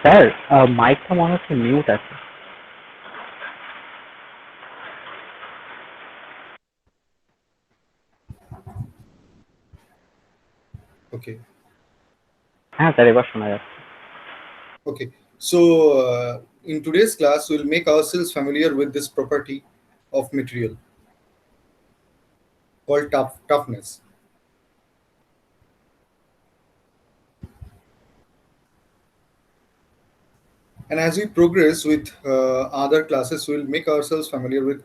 Sir, মাইকটা মনে হচ্ছে মিউট আছে। Okay. হ্যাঁ স্যার, এবার শোনা যাচ্ছে। Okay. So in today's class, we'll make ourselves familiar with this property of material called toughness. And as we progress with other classes, we'll make ourselves familiar with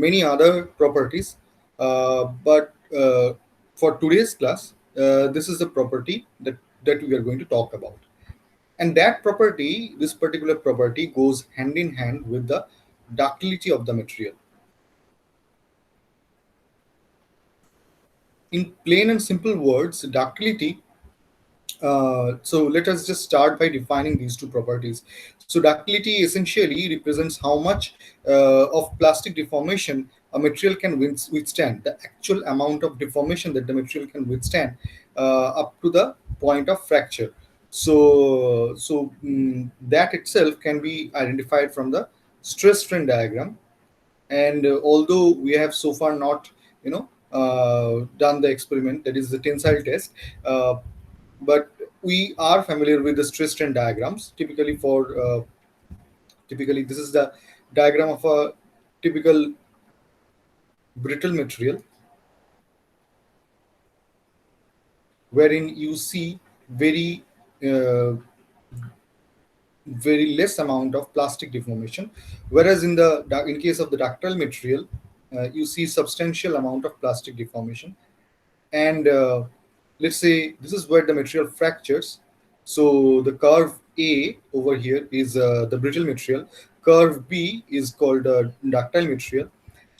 many other properties. But for today's class, this is the property that we are going to talk about. And that property, this particular property, goes hand in hand with the ductility of the material. In plain and simple words, ductility. So let us just start by defining these two properties. So ductility essentially represents how much of plastic deformation a material can withstand, the actual amount of deformation that the material can withstand up to the point of fracture. So that itself can be identified from the stress strain diagram. And although we have so far not done the experiment, that is the tensile test, but we are familiar with the stress strain diagrams. Typically this is the diagram of a typical brittle material, wherein you see uh, very less amount of plastic deformation, whereas in case of the ductile material, you see substantial amount of plastic deformation. And let's say this is where the material fractures. So the curve A over here is the brittle material, curve B is called ductile material.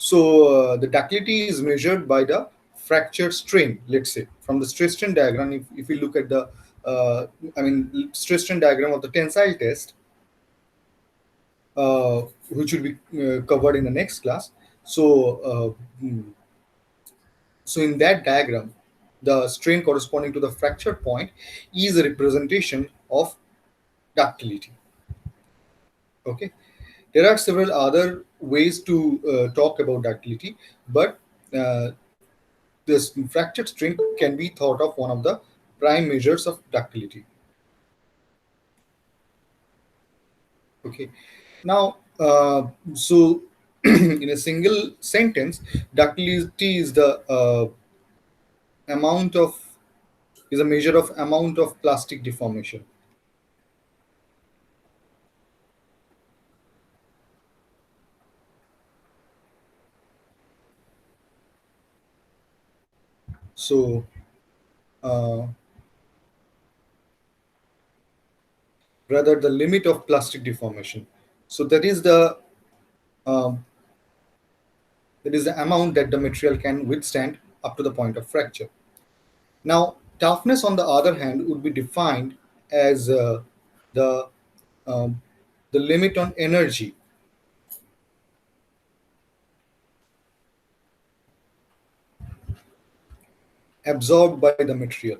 So the ductility is measured by the fracture strain. Let's say from the stress strain diagram, if we look at the stress strain diagram of the tensile test, uh, which will be covered in the next class. So in that diagram, the strain corresponding to the fracture point is a representation of ductility. Okay. There are several other ways to talk about ductility, but uh, this fractured strain can be thought of one of the prime measures of ductility. Okay. Now, so in a single sentence, ductility is the amount of is a measure of amount of plastic deformation. So uh, rather the limit of plastic deformation. So um, that is the amount that the material can withstand up to the point of fracture. Now, toughness, on the other hand, would be defined as the um, the limit on energy absorbed by the material.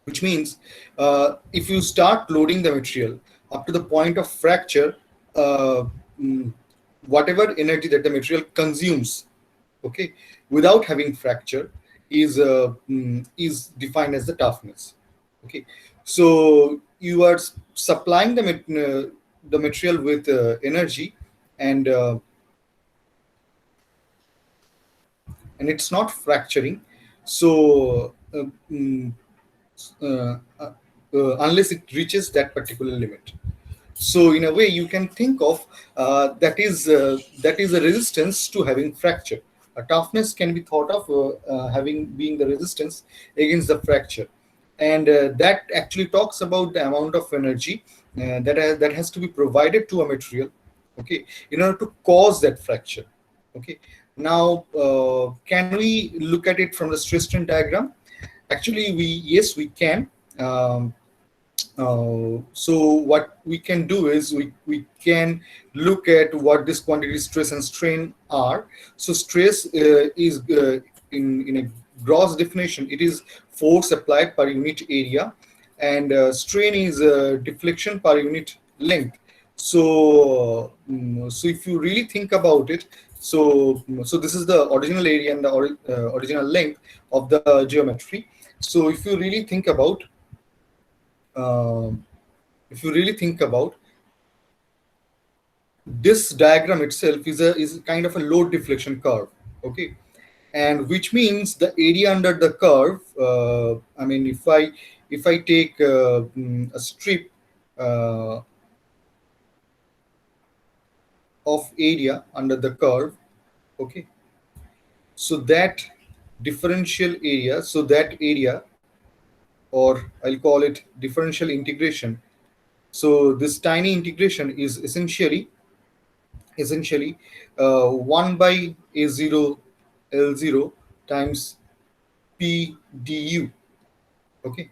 Which means if you start loading the material up to the point of fracture, uh, mm, whatever energy that the material consumes, okay, without having fracture is defined as the toughness. Okay, so you are supplying the material with energy, and and it's not fracturing. So uh, uh, unless it reaches that particular limit. So in a way, you can think of that is a resistance to having fracture. A toughness can be thought of having being the resistance against the fracture, and that actually talks about the amount of energy that has to be provided to a material, okay, in order to cause that fracture. Okay. Now, can we look at it from the stress strain diagram? Actually, we yes we can. Um, So what we can do is we can look at what this quantity stress and strain are. So stress is in a gross definition, it is force applied per unit area, and strain is deflection per unit length. So if you really think about it, so this is the original area and the original length of the geometry. So um, if you really think about, this diagram itself is kind of a load deflection curve. Okay, and which means the area under the curve, I mean, if I take a strip uh, of area under the curve, okay, so that differential area, so that area, or I'll call it differential integration. So this tiny integration is essentially 1 by a0 l0 times p du. Okay,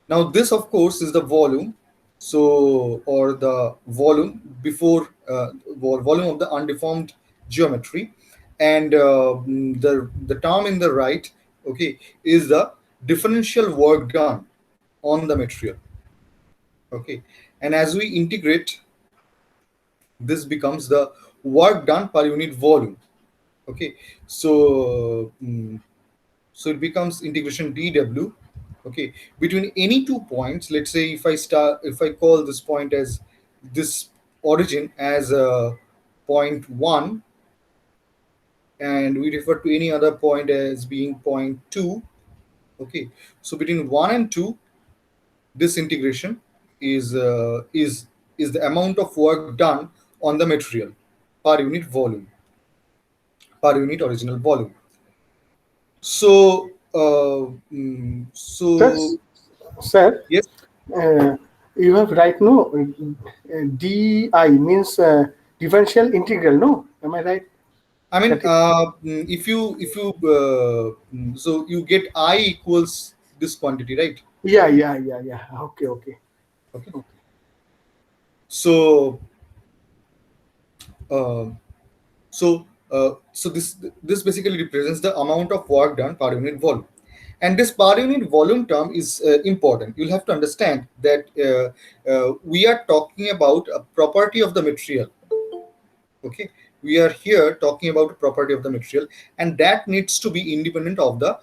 now this of course is the volume, so, or the volume before volume of the undeformed geometry, and the term in the right, okay, is the differential work done on the material. Okay, and as we integrate, this becomes the work done per unit volume. Okay, so it becomes integration dw, okay, between any 2 points. Let's say if I call this point as this origin as point 1, and we refer to any other point as being point 2. Okay, so between 1 and 2, this integration is uh, is is the amount of work done on the material per unit volume, per unit original volume. Sir, So sir, yes. uh, you have right, no? Di means differential integral, no? Am I right? I mean, That is, if you so you get I equals this quantity, right? yeah, yeah, yeah, yeah. Okay, okay, Okay. okay. So uh, so this basically represents the amount of work done per unit volume, and this per unit volume term is important. You'll have to understand that we are talking about a property of the material. Okay, we are here talking about property of the material, and that needs to be independent of the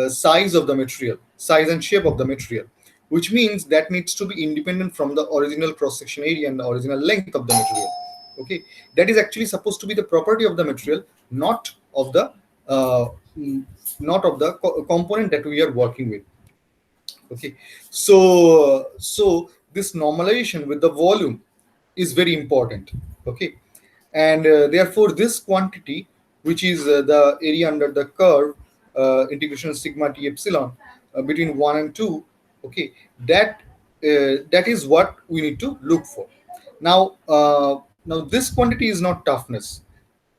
size of the material, size and shape of the material, which means that needs to be independent from the original cross section area and the original length of the material. Okay, that is actually supposed to be the property of the material, not of the uh, mm, not of the component that we are working with. Okay, so this normalization with the volume is very important. Okay, and therefore this quantity, which is the area under the curve, integration sigma t epsilon between 1 and 2, okay, that is what we need to look for. Now this quantity is not toughness,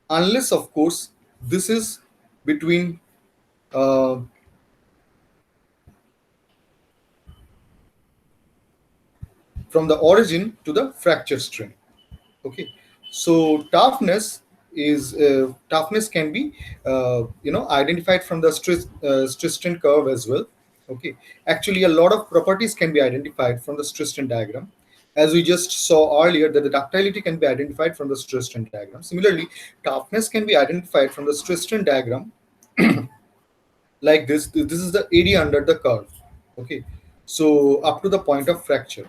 unless of course this is between uh, from the origin to the fracture strain. Okay, so toughness can be identified from the stress strain curve as well. Okay, actually a lot of properties can be identified from the stress strain diagram, as we just saw earlier that the ductility can be identified from the stress strain diagram. Similarly, toughness can be identified from the stress strain diagram, like this is the area under the curve. Okay, so up to the point of fracture.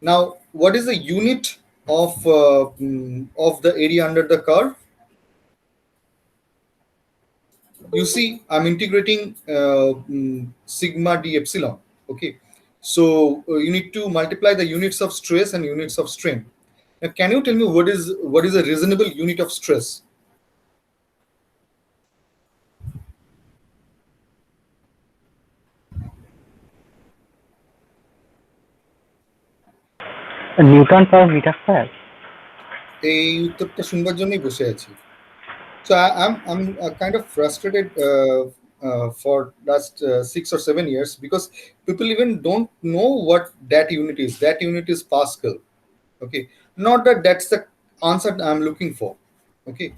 Now, what is the unit of the area under the curve? You see, I'm integrating sigma d epsilon. Okay, so you need to multiply the units of stress and units of strain. Now, can you tell me what is a reasonable unit of stress? Newton per meter square. এই উত্তরটা শুনবার জন্যই বসে আছি. So I'm kind of frustrated for last 6 or 7 years, because people even don't know what that unit is. That unit is Pascal. Okay, not that that's the answer I'm looking for. Okay,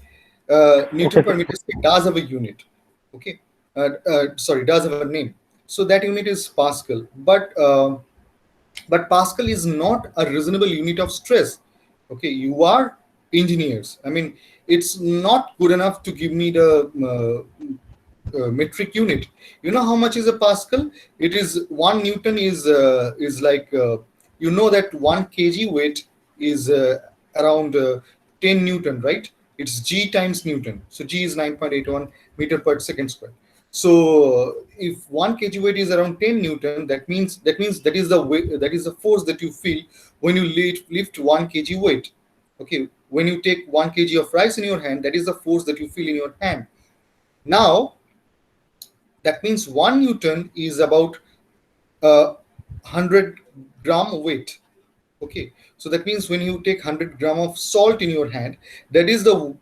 Newton Okay, per meter square does have a unit. Okay, sorry, does have a name. So that unit is Pascal, but Pascal is not a reasonable unit of stress. Okay, you are engineers. I mean, it's not good enough to give me the metric unit. You know how much is a Pascal? It is 1 Newton is like you know that 1 kg weight is around 10 Newton, right? It's G times Newton. So G is 9.81 meter per second square. So if 1 kg weight is around 10 Newton, that is the weight, that is the force that you feel when you lift 1 kg weight. Okay, when you take 1 kg of rice in your hand, that is the force that you feel in your hand. Now that means 1 Newton is about 100 gram weight. Okay, so that means when you take 100 gram of salt in your hand, that is the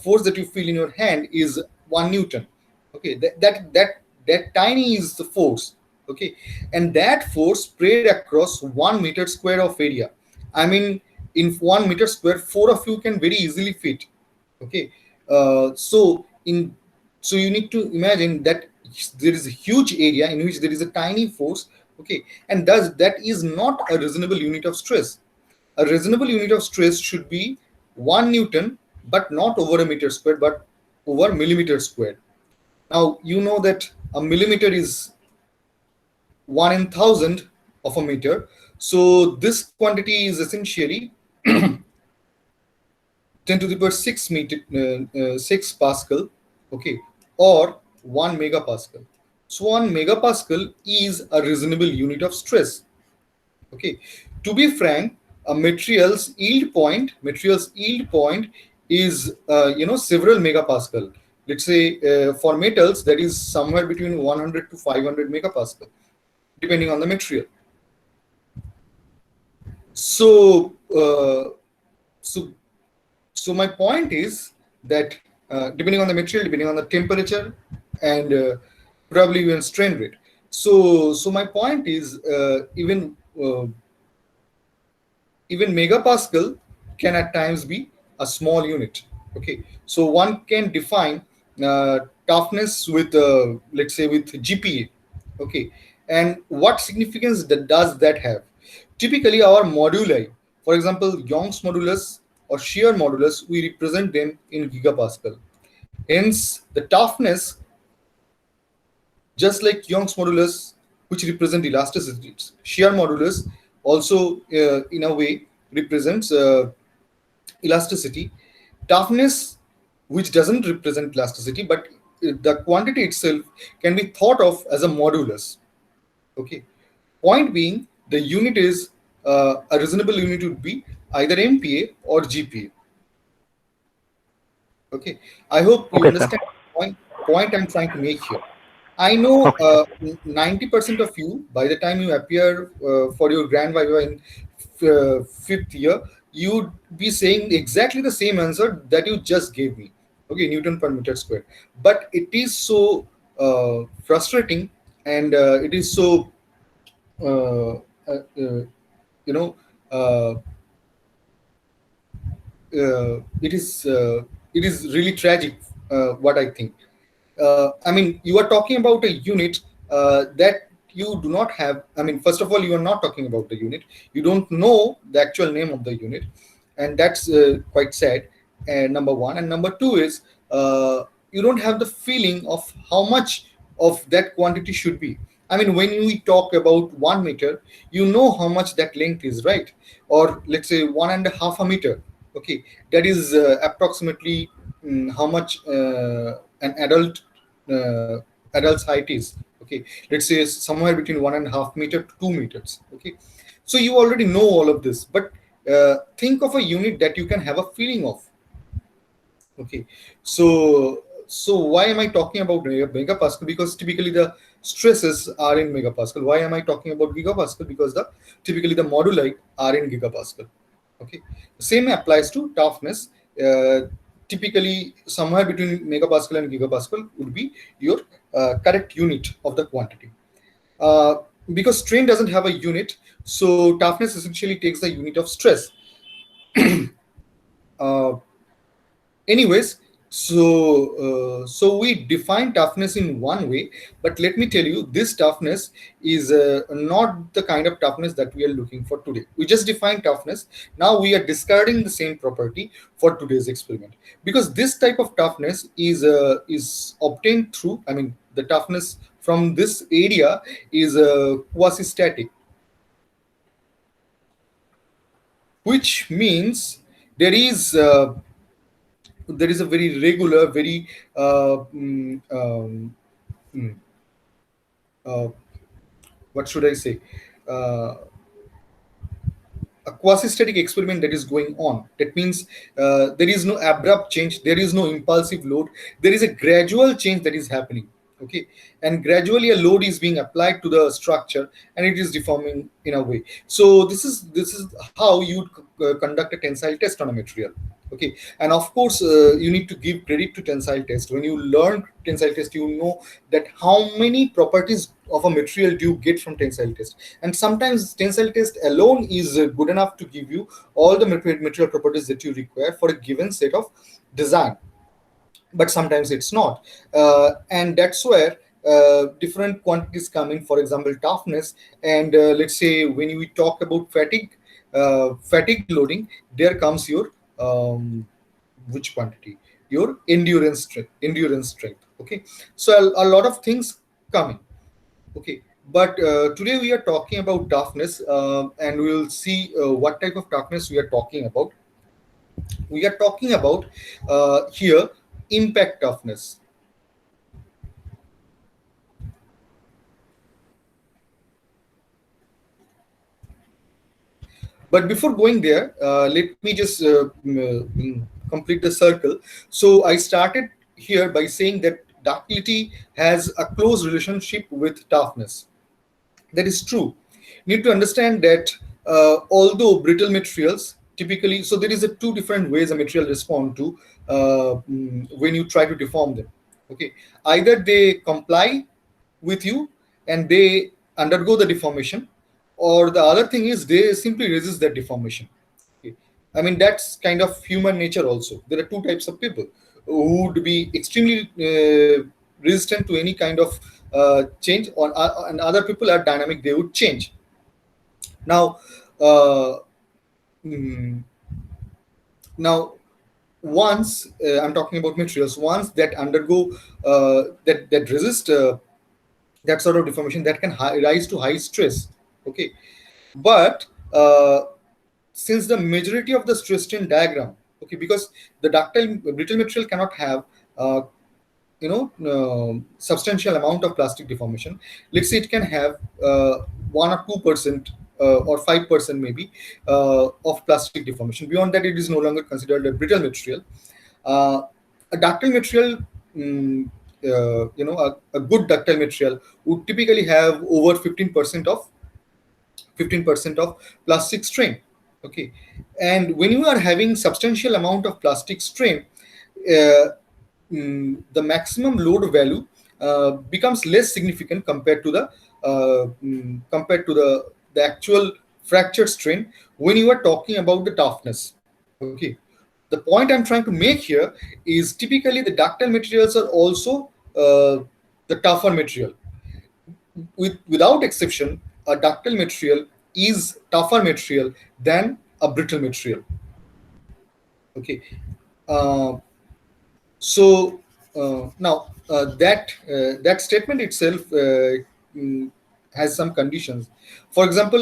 force that you feel in your hand is 1 Newton. Okay, that tiny is the force. Okay, and that force spread across 1 meter square of area. I mean, in 1 meter square, four of you can very easily fit. Okay, so in so you need to imagine that there is a huge area in which there is a tiny force. Okay, and thus that is not a reasonable unit of stress. A reasonable unit of stress should be 1 Newton, but not over a meter squared, but over millimeter squared. Now you know that a millimeter is 1 in 1,000 of a meter. So this quantity is essentially 10 to the power 6 meter 6 Pascal. Okay, or 1 megapascal. So 1 megapascal is a reasonable unit of stress. Okay, to be frank, a material's yield point is several megapascal. Let's say for metals that is somewhere between 100 to 500 megapascal, depending on the material. So so so my point is that depending on the material, depending on the temperature, and probably even strain rate. So my point is even megapascal can at times be a small unit. Okay, so one can define toughness with let's say with GPA. Okay, and what significance does that have? Typically our moduli, for example Young's modulus or shear modulus, we represent them in gigapascal. Hence the toughness, just like Young's modulus, which represent elasticity, shear modulus also in a way represents elasticity. Toughness, which doesn't represent elasticity, but the quantity itself can be thought of as a modulus. Okay, point being, the unit is a reasonable unit would be either MPa or GPa. Okay, I hope you okay, sir. understand the point I'm trying to make here. I know Okay, sir. 90% of you, by the time you appear for your grand viva in fifth year, you'd be saying exactly the same answer that you just gave me. Okay, Newton per meter square. But it is so frustrating, and it is so uh, uh, uh, you know uh, it is really tragic, what I think. I mean, you are talking about a unit that you do not have. I mean, first of all, you are not talking about the unit. You don't know the actual name of the unit, and that's quite sad. And number one, and number two is you don't have the feeling of how much of that quantity should be. I mean, when we talk about 1 meter, you know how much that length is, right? Or let's say 1.5 meters. Okay, that is approximately how much an adult's height is. Okay, let's say somewhere between 1.5 meters to 2 meters. Okay, so you already know all of this, but think of a unit that you can have a feeling of. Okay, so why am I talking about megapascal? Because typically the stresses are in megapascal. Why am I talking about gigapascal? Because the typically the moduli are in gigapascal. Okay, same applies to toughness. Typically somewhere between megapascal and gigapascal would be your correct unit of the quantity. Uh, because strain doesn't have a unit, so toughness essentially takes the unit of stress. Uh, anyways, so we define toughness in one way, but let me tell you, this toughness is not the kind of toughness that we are looking for today. We just define toughness. Now we are discarding the same property for today's experiment, because this type of toughness is obtained through, I mean, the toughness from this area is quasi static, which means there is there is a very regular, very mm, uh, what should I say? Uh, a quasi-static experiment that is going on. That means there is no abrupt change, there is no impulsive load, there is a gradual change that is happening. Okay, and gradually a load is being applied to the structure, and it is deforming in a way. So this is how you would conduct a tensile test on a material. Okay, and of course you need to give credit to tensile test. When you learn tensile test, you know that how many properties of a material do you get from tensile test, and sometimes tensile test alone is good enough to give you all the material properties that you require for a given set of design, but sometimes it's not. And that's where different quantities come in. For example, toughness, and let's say when we talk about fatigue loading, there comes your which quantity, your endurance strength. Okay, so a lot of things coming. Okay, but today we are talking about toughness, and we will see what type of toughness we are talking about. We are talking about here impact toughness. But before going there, let me just complete the circle. So I started here by saying that ductility has a close relationship with toughness. That is true. You need to understand that although brittle materials typically, so there is a two different ways a material respond to when you try to deform them. Okay, either they comply with you and they undergo the deformation, or the other thing is they simply resist that deformation. Okay. I mean, that's kind of human nature also. There are two types of people who would be extremely resistant to any kind of change, and other people are dynamic, they would change. Now, uh, mm, now once I'm talking about materials, once that undergo that resist that sort of deformation, that can rise to high stress. Okay, but since the majority of the stress strain diagram, okay, because the ductile brittle material cannot have uh, substantial amount of plastic deformation. Let's say it can have 1 or 2% or 5% maybe of plastic deformation. Beyond that, it is no longer considered a brittle material. uh, a ductile material, a good ductile material would typically have over 15% of plastic strain. Okay, and when you are having substantial amount of plastic strain, uh, the maximum load value becomes less significant compared to the actual fracture strain when you are talking about the toughness. Okay, the point I'm trying to make here is typically the ductile materials are also the tougher material. Without exception, a ductile material is tougher material than a brittle material. Okay, uh, so now that statement itself mm, has some conditions. For example,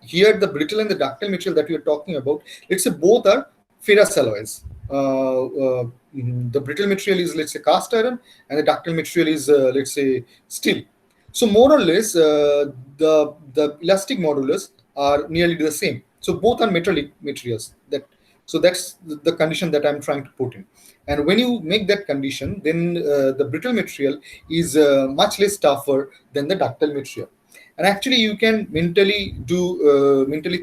here the brittle and the ductile material that we are talking about, let's say both are ferrous alloys. The brittle material is, let's say, cast iron, and the ductile material is, let's say, steel. So more or less, the elastic modulus are nearly the same. So both are metallic materials. That's the condition that I'm trying to put in. And when you make that condition, then the brittle material is much less tougher than the ductile material. And actually, you can mentally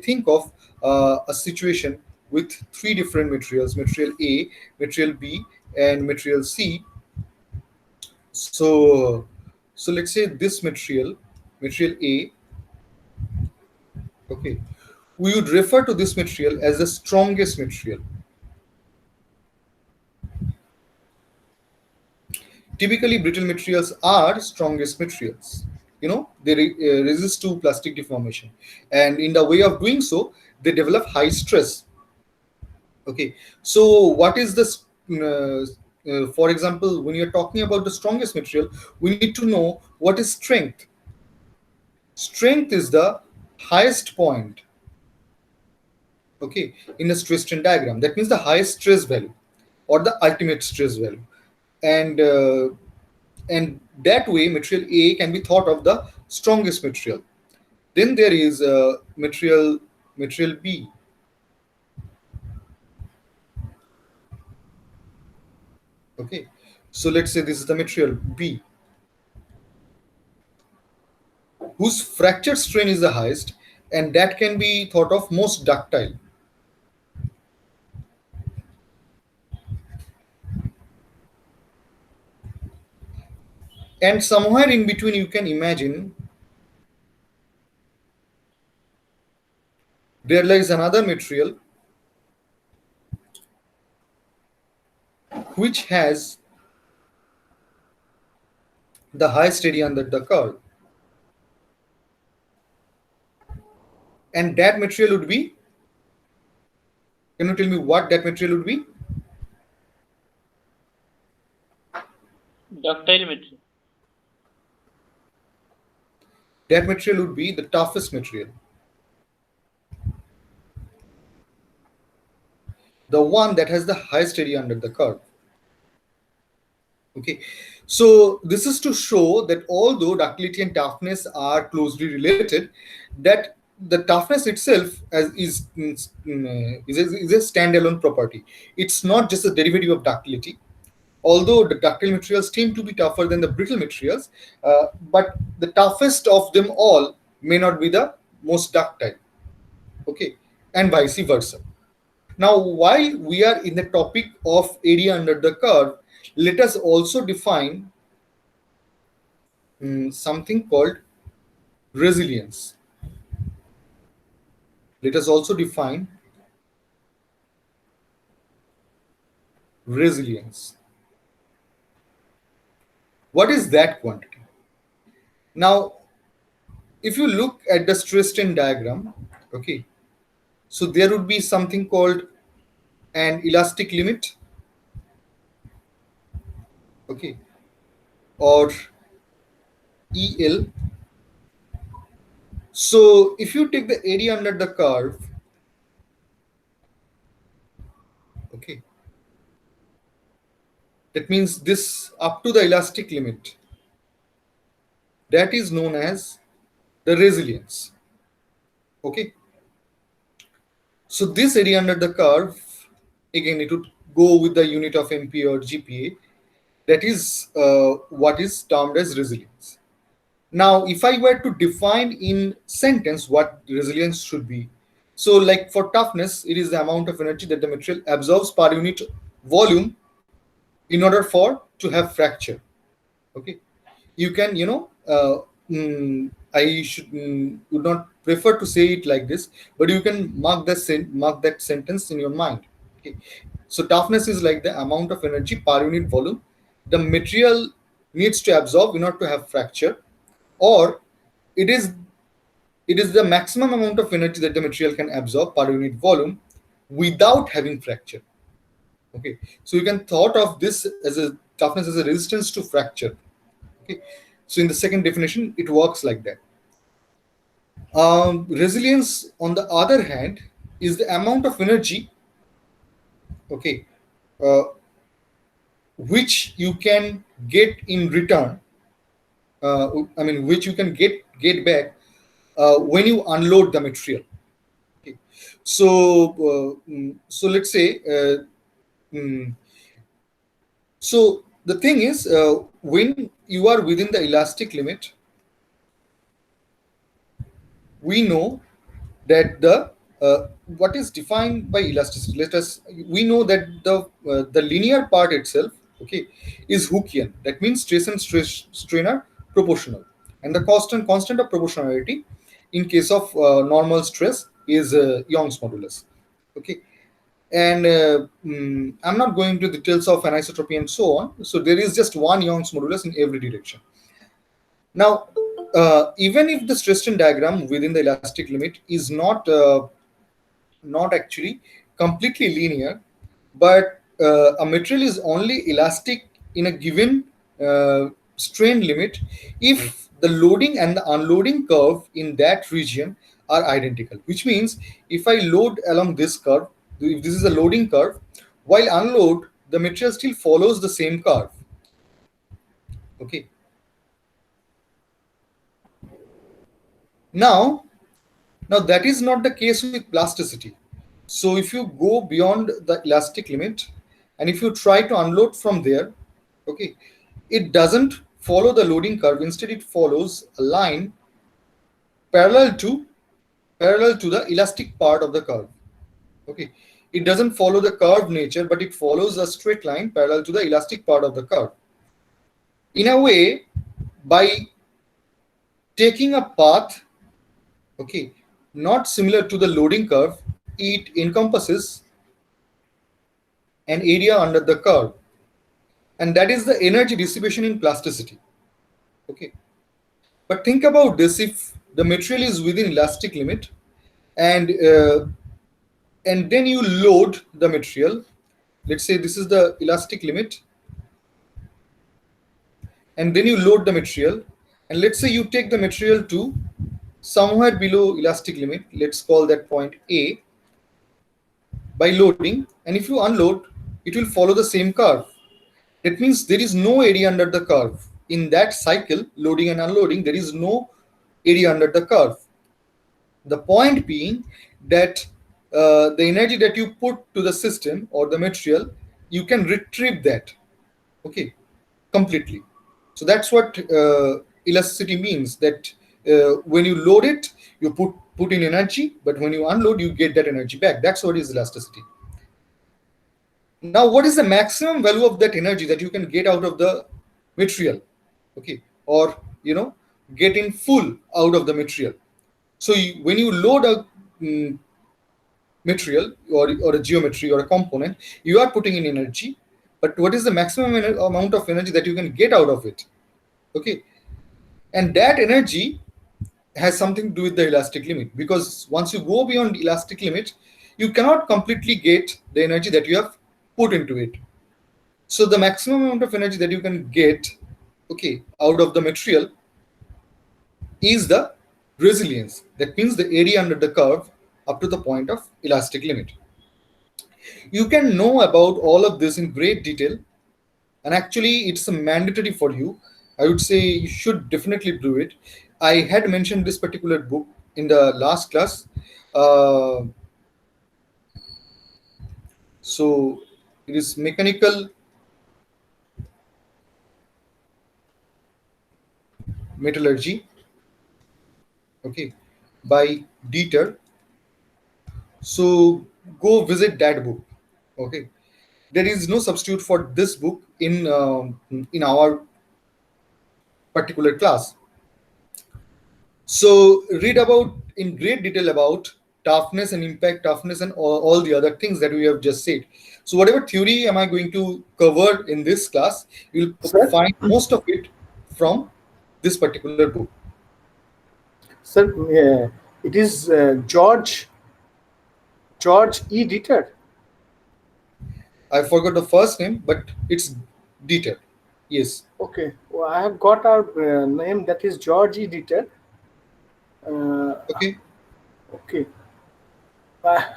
think of a situation with three different materials: material A, material B, and material C. So, so let's say this material, material A, okay, we would refer to this material as the strongest material. Typically, brittle materials are strongest materials. They resist to plastic deformation, and in the way of doing so, they develop high stress. Okay, so what is this? For example, when you're talking about the strongest material, we need to know what is strength. Strength is the highest point, okay, in a stress strain diagram. That means the highest stress value or the ultimate stress value, and and that way material A can be thought of the strongest material. Then there is material B. Okay, so let's say this is the material B, whose fracture strain is the highest, and that can be thought of most ductile. And somewhere in between, you can imagine there lies another material which has the highest area under the curve. And that material would be, can you tell me what that material would be? Ductile material. That material would be the toughest material. The one that has the highest area under the curve. Okay, so this is to show that although ductility and toughness are closely related, that the toughness itself is a standalone property. It's not just a derivative of ductility. Although the ductile materials tend to be tougher than the brittle materials, but the toughest of them all may not be the most ductile. Okay, and vice versa. Now, while we are in the topic of area under the curve, let us also define something called resilience. Let us also define resilience. What is that quantity? Now, if you look at the stress strain diagram, okay, so there would be something called an elastic limit, okay, or EL. So if you take the area under the curve, okay, that means this up to the elastic limit, that is known as the resilience. Okay, so this area under the curve, again it would go with the unit of MPa or GPa. That is what is termed as resilience. Now, if I were to define in sentence what resilience should be, so like for toughness, it is the amount of energy that the material absorbs per unit volume in order for to have fracture. Okay, you can, I should would not prefer to say it like this, but you can mark that sentence in your mind. Okay, so toughness is like the amount of energy per unit volume the material needs to absorb in order to have fracture, or it is the maximum amount of energy that the material can absorb per unit volume without having fracture. Okay, so you can thought of this as a toughness as a resistance to fracture. Okay, so in the second definition, it works like that. Resilience, on the other hand, is the amount of energy, okay, uh, which you can get in return. Which you can get back when you unload the material. Okay, so let's say. So the thing is, when you are within the elastic limit, we know that the what is defined by elasticity. We know that the linear part itself okay, is Hookean. That means stress and strain are proportional, and the constant of proportionality in case of normal stress is Young's modulus. Okay, and I'm not going to details of anisotropy and so on. So there is just one Young's modulus in every direction. Now, even if the stress strain diagram within the elastic limit is not actually completely linear, but a material is only elastic in a given strain limit if the loading and the unloading curve in that region are identical. Which means if I load along this curve, if this is a loading curve, while unload, the material still follows the same curve. Okay. Now, Now that is not the case with plasticity. So if you go beyond the elastic limit and if you try to unload from there, okay, it doesn't follow the loading curve. Instead, it follows a line parallel to parallel to the elastic part of the curve. Okay, it doesn't follow the curved nature, but it follows a straight line parallel to the elastic part of the curve. In a way, by taking a path, okay, not similar to the loading curve, it encompasses an area under the curve, and that is the energy dissipation in plasticity. Okay, but think about this: if the material is within elastic limit and and then you load the material, let's say this is the elastic limit, and then you load the material, and let's say you take the material to somewhere below elastic limit, let's call that point A, by loading, and if you unload, it will follow the same curve. That means there is no area under the curve. In that cycle, loading and unloading, there is no area under the curve. The point being that the energy that you put to the system or the material, you can retrieve that, okay, completely. So that's what elasticity means, that when you load it, you put in energy, but when you unload, you get that energy back. That's what is elasticity. Now, what is the maximum value of that energy that you can get out of the material, okay, or get in full out of the material? So when you load a material or a geometry or a component, you are putting in energy, but what is the maximum amount of energy that you can get out of it? Okay, and that energy has something to do with the elastic limit, because once you go beyond elastic limit, you cannot completely get the energy that you have put into it. So the maximum amount of energy that you can get, okay, out of the material is the resilience. That means the area under the curve up to the point of elastic limit. You can know about all of this in great detail, and actually it's a mandatory for you. I would say you should definitely do it. I had mentioned this particular book in the last class. Uh, so it is Mechanical Metallurgy, okay, by Dieter. So go visit that book. Okay, there is no substitute for this book in our particular class. So read about in great detail about toughness and impact toughness and all the other things that we have just said. So whatever theory am I going to cover in this class, you'll Sir, find most of it from this particular book. sir, it is George E. Dieter. I forgot the first name, but it's Dieter. Yes. Okay, well, I have got our name, that is George E. Dieter. Uh, Okay. okay,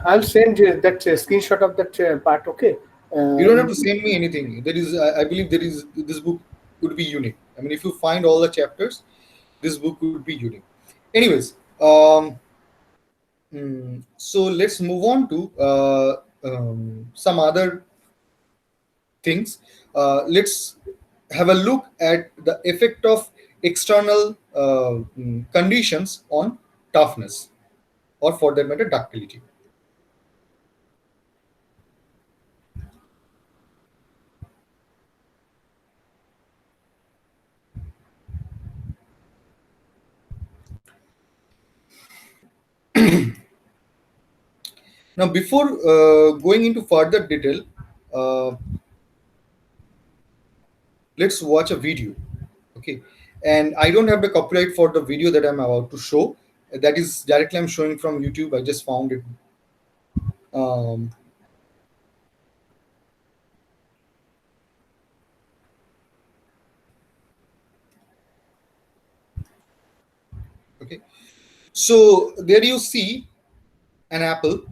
I'll send you that screenshot of that part. Okay. You don't have to Um, send me anything. There is, I believe, there is this book would be unique. I mean, if you find all the chapters, this book would be unique. Anyways, so let's move on to some other things. Let's have a look at the effect of external conditions on toughness, or for that matter, ductility. Now, before going into further detail, uh, let's watch a video. Okay, and I don't have the copyright for the video that I'm about to show. That is directly I'm showing from YouTube. I just found it. Um, okay, so there you see an apple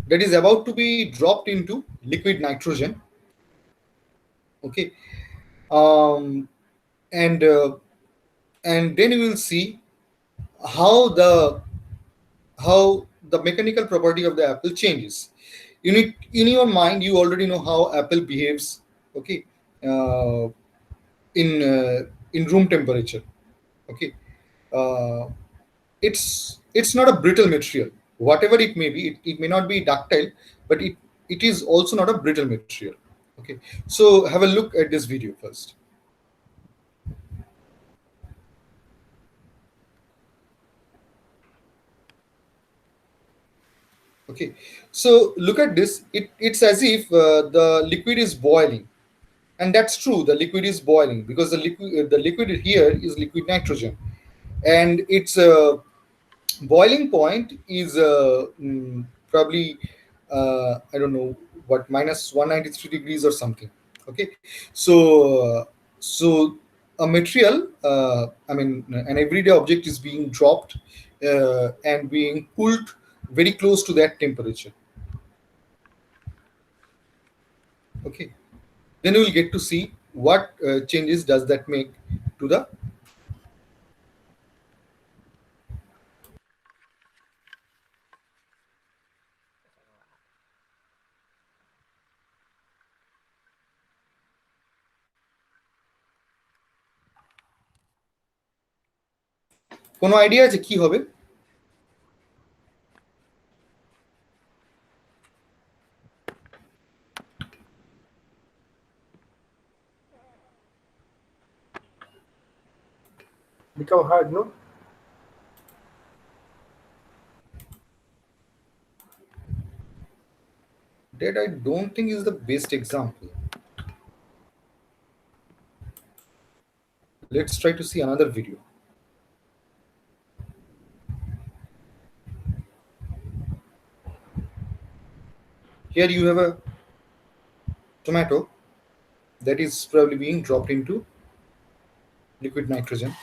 that is about to be dropped into liquid nitrogen. Okay, um, and uh, and then you will see how the mechanical property of the apple changes. In your mind, you already know how apple behaves. Okay, uh, in room temperature. Okay, uh, it's not a brittle material. Whatever it may be, it may not be ductile, but it is also not a brittle material. Okay, so have a look at this video first. Okay, so look at this. It's as if the liquid is boiling, and that's true. The liquid is boiling because the liquid here is liquid nitrogen, and its boiling point is probably I don't know what, minus 193 degrees or something. Okay, so a material, I mean, an everyday object is being dropped and being cooled very close to that temperature. Okay, then we will get to see what changes does that make to the. কোনো idea আছে কি হবে? Become hard, no? That I don't think is the best example. Let's try to see another video. Here you have a tomato that is probably being dropped into liquid nitrogen.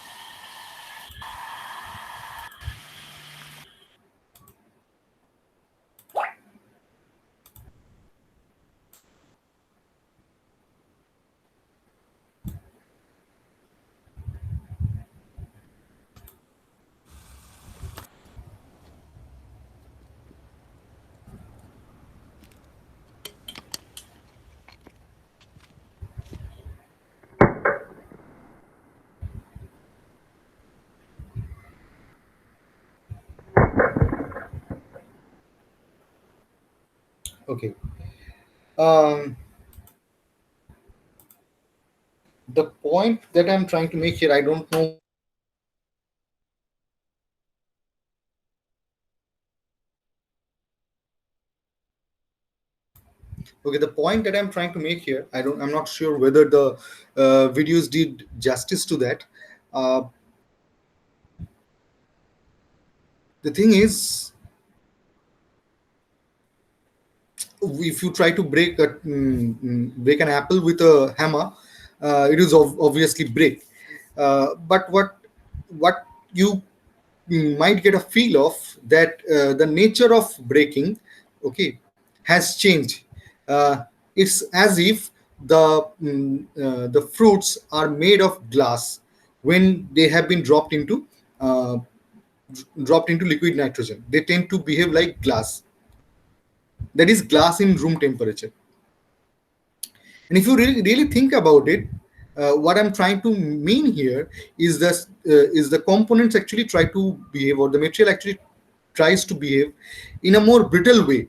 Okay. Um, the point that I'm trying to make here, I don't know. Okay, the point that I'm trying to make here, I'm not sure whether the videos did justice to that. Uh, the thing is, if you try to break an apple with a hammer, it is obviously break. But what you might get a feel of that the nature of breaking, okay, has changed. It's as if the fruits are made of glass when they have been dropped into liquid nitrogen. They tend to behave like glass. That is glass in room temperature. And if you really think about it, what I'm trying to mean here is the components actually try to behave, or the material actually tries to behave in a more brittle way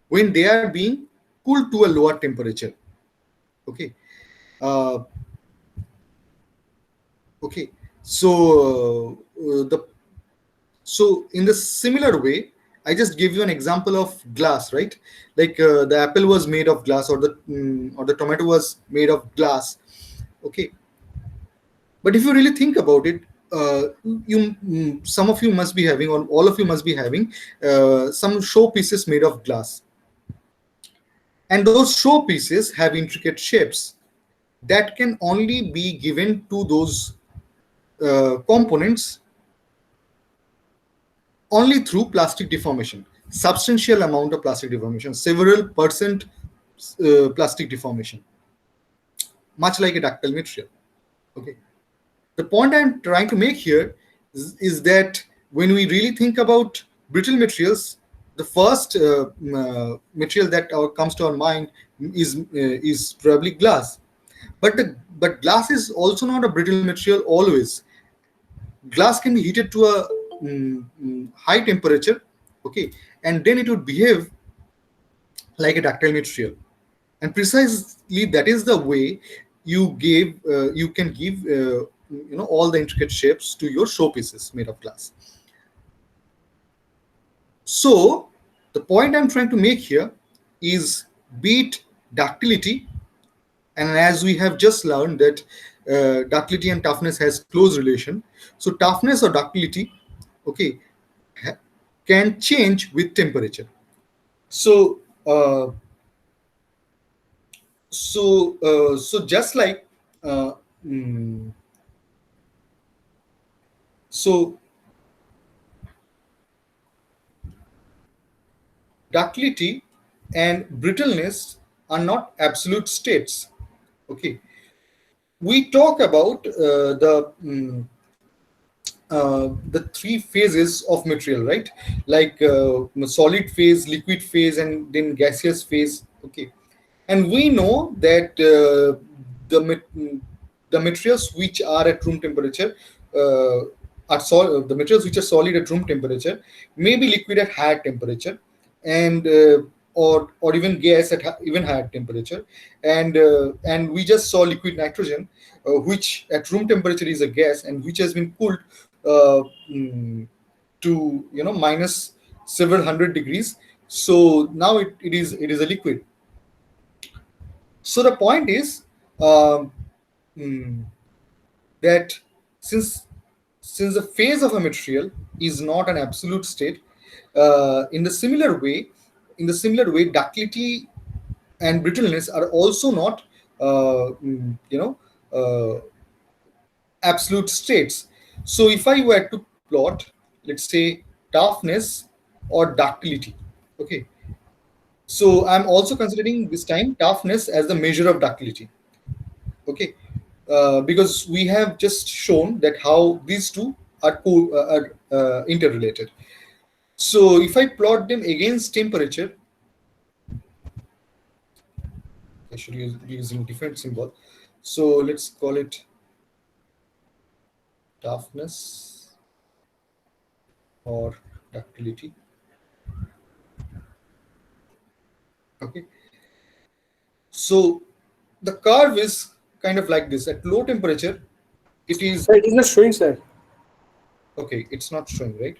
when they are being cooled to a lower temperature. Okay. Uh, okay. So the So in the similar way, I just gave you an example of glass, right? Like the apple was made of glass, or the tomato was made of glass. Okay, but if you really think about it, some of you must be having, or all of you must be having, some show pieces made of glass, and those show pieces have intricate shapes that can only be given to those components only through plastic deformation. Substantial amount of plastic deformation, several percent plastic deformation, much like a ductile material. Okay. The point I'm trying to make here is that when we really think about brittle materials, the first material that comes to our mind is probably glass. But glass is also not a brittle material always. Glass can be heated to a high temperature, okay, and then it would behave like a ductile material. And precisely that is the way you can give all the intricate shapes to your showpieces made of glass. So the point I'm trying to make here is, be it ductility, and as we have just learned that ductility and toughness has close relation. So toughness or ductility, okay, can change with temperature. So so just like uh, mm, so ductility and brittleness are not absolute states. Okay, we talk about the three phases of material, right? Like solid phase, liquid phase, and then gaseous phase. Okay, and we know that the materials which are at room temperature the materials which are solid at room temperature may be liquid at higher temperature, and or even gas at even higher temperature. And we just saw liquid nitrogen, which at room temperature is a gas and which has been cooled uh, mm, to minus several hundred degrees. So now it is a liquid. So the point is, um, mm, that since since the phase of a material is not an absolute state, in the similar way, ductility and brittleness are also not uh, absolute states. So if I were to plot, let's say, toughness or ductility, okay. So I'm also considering this time toughness as the measure of ductility. Okay, because we have just shown that how these two are interrelated. So if I plot them against temperature, I should be using different symbol. So let's call it toughness or ductility. Okay, so the curve is kind of like this. At low temperature, it is Sir, it is not showing, sir. okay. It's not showing, right?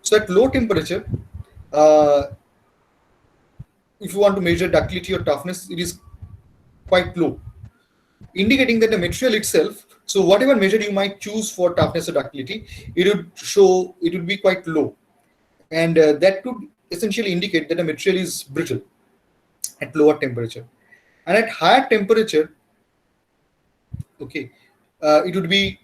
So at low temperature, uh, if you want to measure ductility or toughness, it is quite low, indicating that the material itself, so whatever measure you might choose for toughness or ductility, it would be quite low. And that could essentially indicate that the material is brittle at lower temperature. And at higher temperature, okay, it would be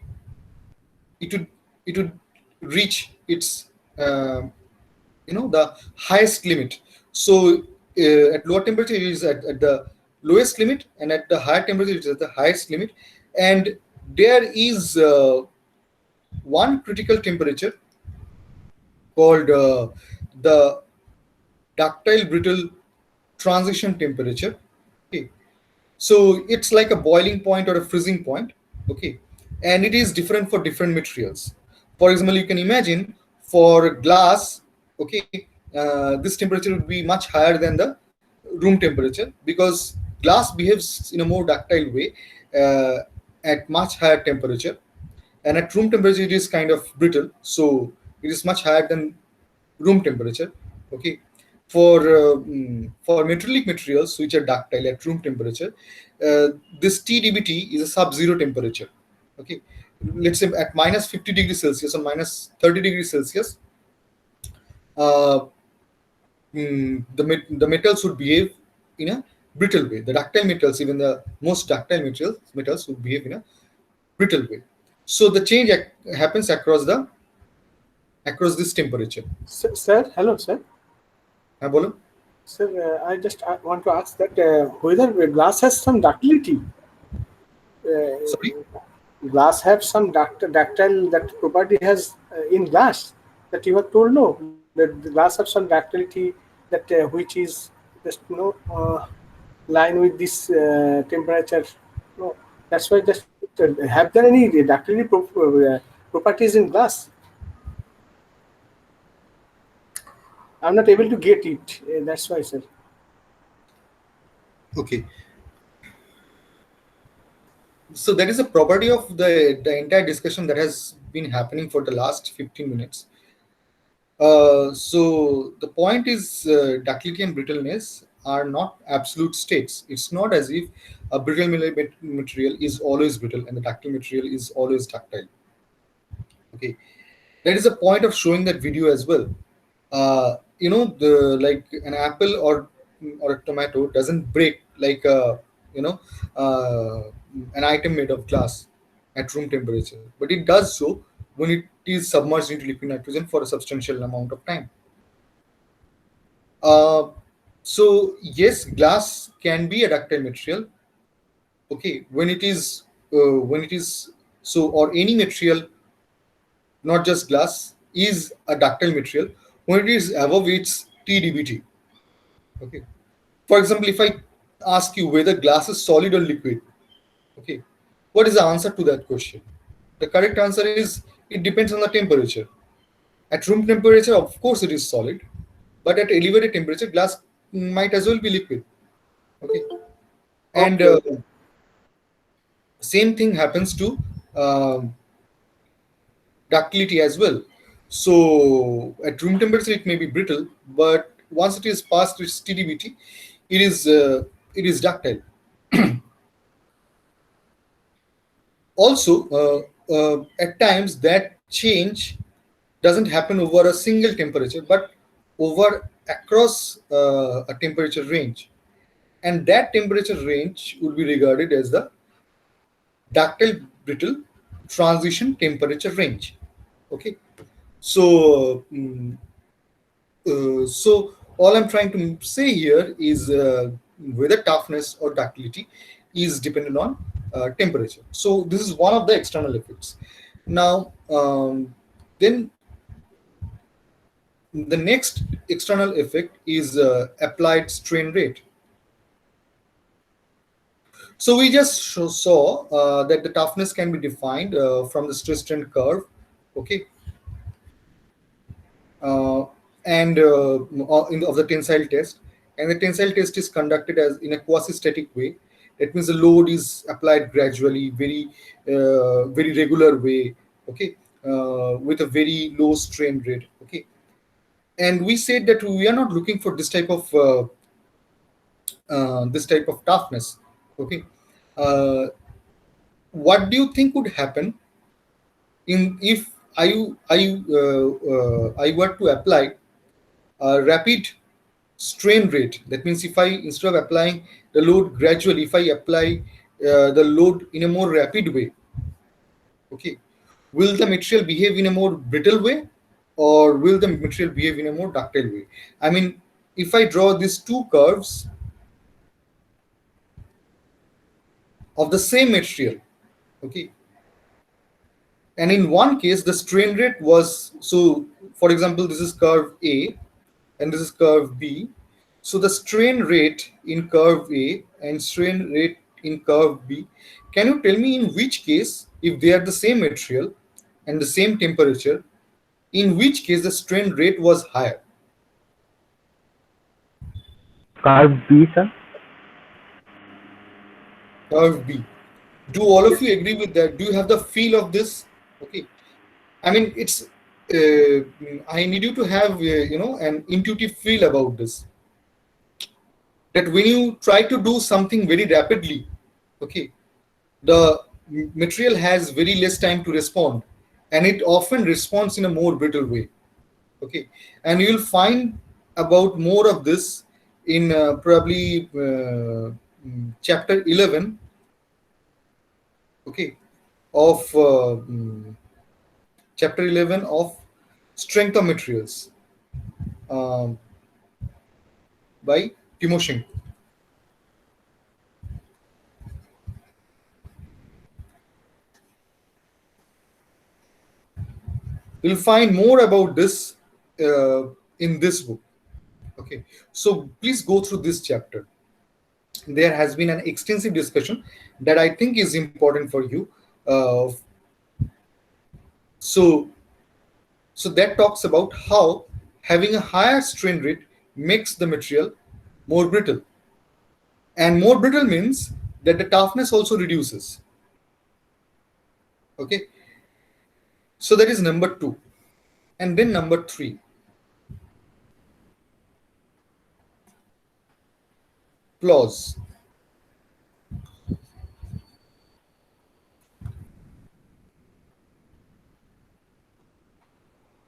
it would it would reach its the highest limit. So at lower temperature it is at the lowest limit, and at the higher temperature it is at the highest limit. And there is one critical temperature called the ductile brittle transition temperature. Okay, so it's like a boiling point or a freezing point. Okay, and it is different for different materials. For example, you can imagine for glass, okay, this temperature would be much higher than the room temperature, because glass behaves in a more ductile way, uh, at much higher temperature, and at room temperature it is kind of brittle, so it is much higher than room temperature. Okay, for metallic materials which are ductile at room temperature, this TDBT is a sub-zero temperature. Okay, let's say at minus 50 degrees Celsius or minus 30 degrees Celsius, uh, the metals would behave in a brittle way. The ductile metals, even the most ductile metals would behave in a brittle way. So the change happens across this temperature. Sir, hello, sir. Bolo? Sir, I just want to ask that whether glass has some ductility. Sorry. Glass have some ductile that property has in glass that you have told, no, that the glass have some ductility that which is just line with this temperature. No, that's why just have there any ductility properties in glass? I'm not able to get it. That's why, sir. Okay. So that is a property of the entire discussion that has been happening for the last 15 minutes. So the point is, ductility and brittleness are not absolute states. It's not as if a brittle material is always brittle and the ductile material is always ductile. Okay, that is a point of showing that video as well. Like an apple or a tomato doesn't break like an item made of glass at room temperature, but it does so when it is submerged into liquid nitrogen for a substantial amount of time. Uh, so yes, glass can be a ductile material. Okay, when it is so, or any material, not just glass, is a ductile material when it is above its TDBT. Okay. For example, if I ask you whether glass is solid or liquid, okay, what is the answer to that question? The correct answer is it depends on the temperature. At room temperature, of course, it is solid, but at elevated temperature, glass might as well be liquid. Okay, and Okay. same thing happens to ductility as well. So at room temperature, it may be brittle, but once it is past its TDBT, it is ductile. Also, at times that change doesn't happen over a single temperature, but over across a temperature range, and that temperature range would be regarded as the ductile brittle transition temperature range. Okay, so so all I'm trying to say here is whether toughness or ductility is dependent on temperature. So this is one of the external effects. Now, then the next external effect is applied strain rate. So we just saw that the toughness can be defined from the stress strain curve. Okay, uh, and of the tensile test, and the tensile test is conducted as in a quasi-static way. That means the load is applied gradually, very regular way. Okay, with a very low strain rate. Okay, and we said that we are not looking for this type of toughness. Okay, uh, what do you think would happen in if I were to apply a rapid strain rate? That means if I, instead of applying the load gradually, if I apply the load in a more rapid way, okay, will the material behave in a more brittle way, or will the material behave in a more ductile way? I mean, if I draw these two curves of the same material, okay, and in one case the strain rate was, so for example, this is curve A and this is curve B. So the strain rate in curve A and strain rate in curve B, can you tell me in which case, if they are the same material and the same temperature, in which case the strain rate was higher? Curve B, sir. Curve B. Do all of you agree with that? Do you have the feel of this? Okay. I mean, it's. I need you to have an intuitive feel about this. That when you try to do something very rapidly, okay, the material has very less time to respond, and it often responds in a more brittle way. Okay, and you'll find about more of this in probably chapter 11, okay, of chapter 11 of strength of materials, um, by Timoshenko. You'll find more about this in this book. Okay, so please go through this chapter. There has been an extensive discussion that I think is important for you. Uh, so, so that talks about how having a higher strain rate makes the material more brittle, and more brittle means that the toughness also reduces. Okay, so that is number 2, and then number 3. Flaws.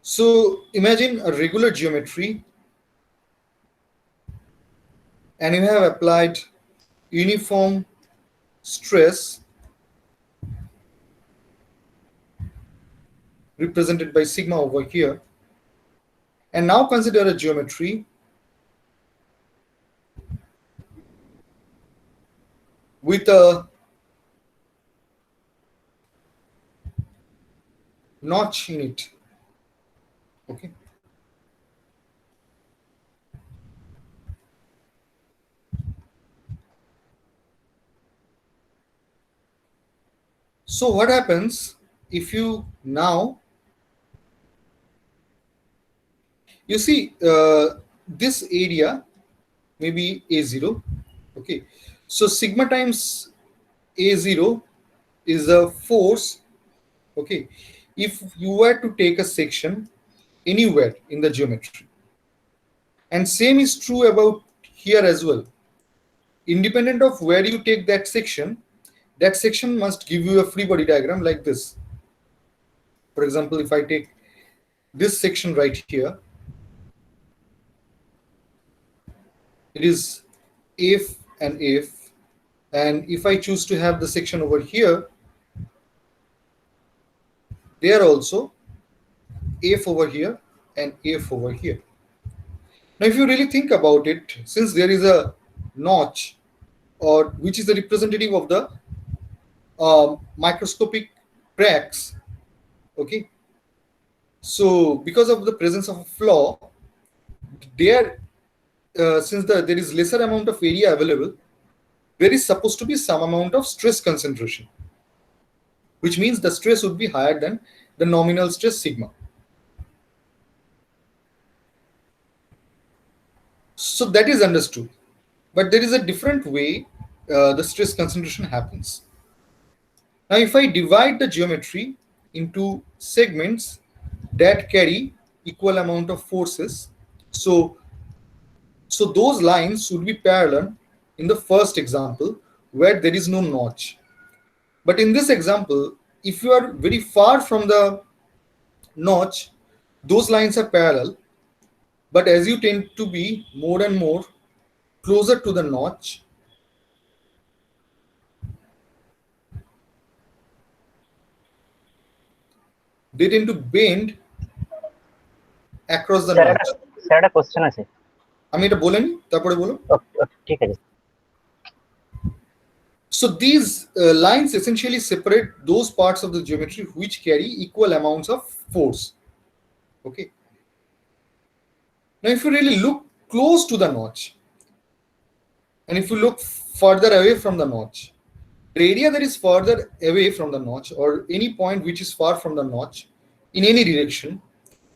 So imagine a regular geometry, and you have applied uniform stress represented by sigma over here. And now consider a geometry with a notch in it. Okay. So what happens if you now, you see this area maybe A0. Okay. So sigma times A0 is a force. Okay. If you were to take a section anywhere in the geometry, and same is true about here as well. Independent of where you take that section must give you a free body diagram like this. For example, if I take this section right here, it is F and F, and if I choose to have the section over here, they are also F over here and F over here. Now if you really think about it, since there is a notch, or which is the representative of the microscopic cracks, okay, so because of the presence of a flaw there, since there is lesser amount of area available, there is supposed to be some amount of stress concentration, which means the stress would be higher than the nominal stress sigma. So that is understood, but there is a different way the stress concentration happens. Now if I divide the geometry into segments that carry equal amount of forces, so those lines would be parallel in the first example where there is no notch. But in this example, if you are very far from the notch, those lines are parallel. But as you tend to be more and more closer to the notch, they tend to bend across the notch. Sir একটা question আছে, আমি এটা বলে নি, তারপরে বলো। ঠিক আছে। So these lines essentially separate those parts of the geometry which carry equal amounts of force. Okay. Now if you really look close to the notch, and if you look further away from the notch, the area that is further away from the notch, or any point which is far from the notch in any direction,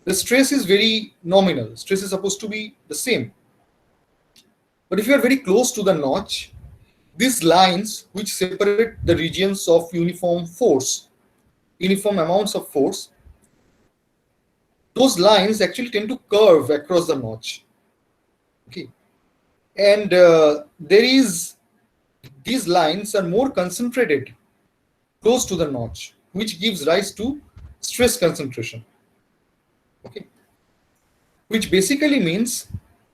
the stress is very nominal. Stress is supposed to be the same. But if you are very close to the notch, these lines which separate the regions of uniform force, uniform amounts of force, those lines actually tend to curve across the notch. Okay, and there is these lines are more concentrated close to the notch, which gives rise to stress concentration. Okay, which basically means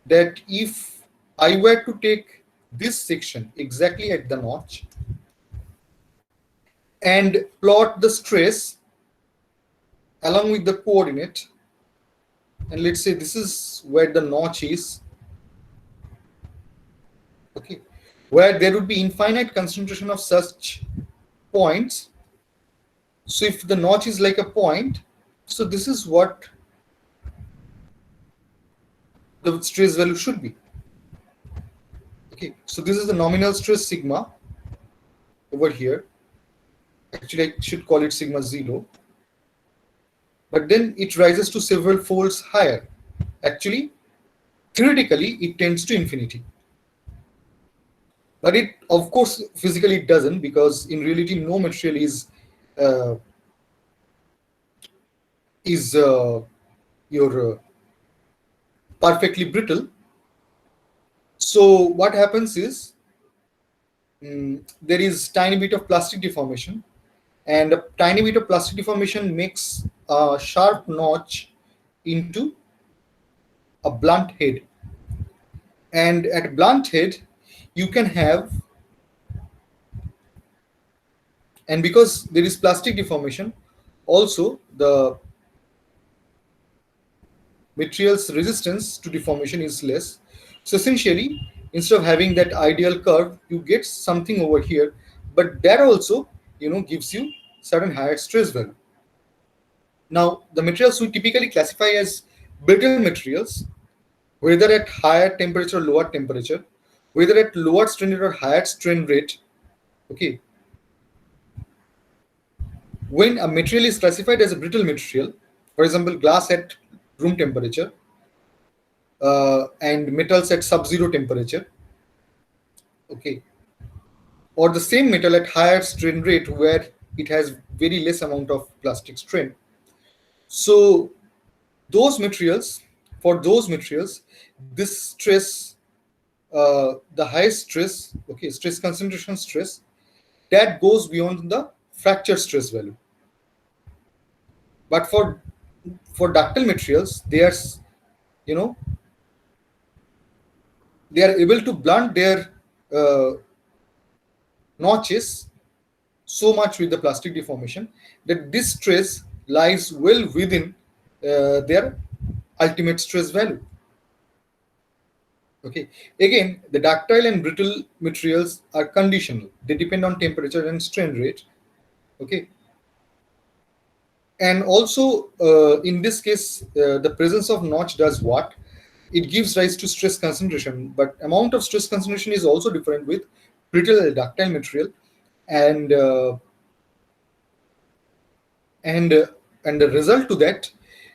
that if I were to take this section exactly at the notch and plot the stress along with the coordinate, and let's say this is where the notch is, okay, where there would be infinite concentration of such points. So if the notch is like a point, so this is what the stress value should be. Okay, so this is the nominal stress sigma over here. Actually, I should call it sigma 0. But then it rises to several folds higher. Actually, theoretically, it tends to infinity. But it, of course, physically it doesn't, because in reality, no material uh, is your perfectly brittle. So what happens is there is tiny bit of plastic deformation, and a tiny bit of plastic deformation makes a sharp notch into a blunt head. And at blunt head, you can have, and because there is plastic deformation, also the material's resistance to deformation is less. So essentially, instead of having that ideal curve, you get something over here, but that also, gives you certain higher stress value. Now, the materials we typically classify as brittle materials, whether at higher temperature or lower temperature, whether at lower strain rate or higher strain rate. Okay, when a material is classified as a brittle material, for example, glass at room temperature and metals at sub-zero temperature, okay, or the same metal at higher strain rate where it has very less amount of plastic strain. So those materials, for those materials, this stress, the highest stress, okay, stress concentration stress, that goes beyond the fracture stress value. But for ductile materials, you know they are able to blunt their uh, notches so much with the plastic deformation that this stress lies well within their ultimate stress value. Okay, again, the ductile and brittle materials are conditional. They depend on temperature and strain rate. Okay, and also in this case, the presence of notch does what? It gives rise to stress concentration, but amount of stress concentration is also different with brittle and ductile material, and uh, and uh, and the result to that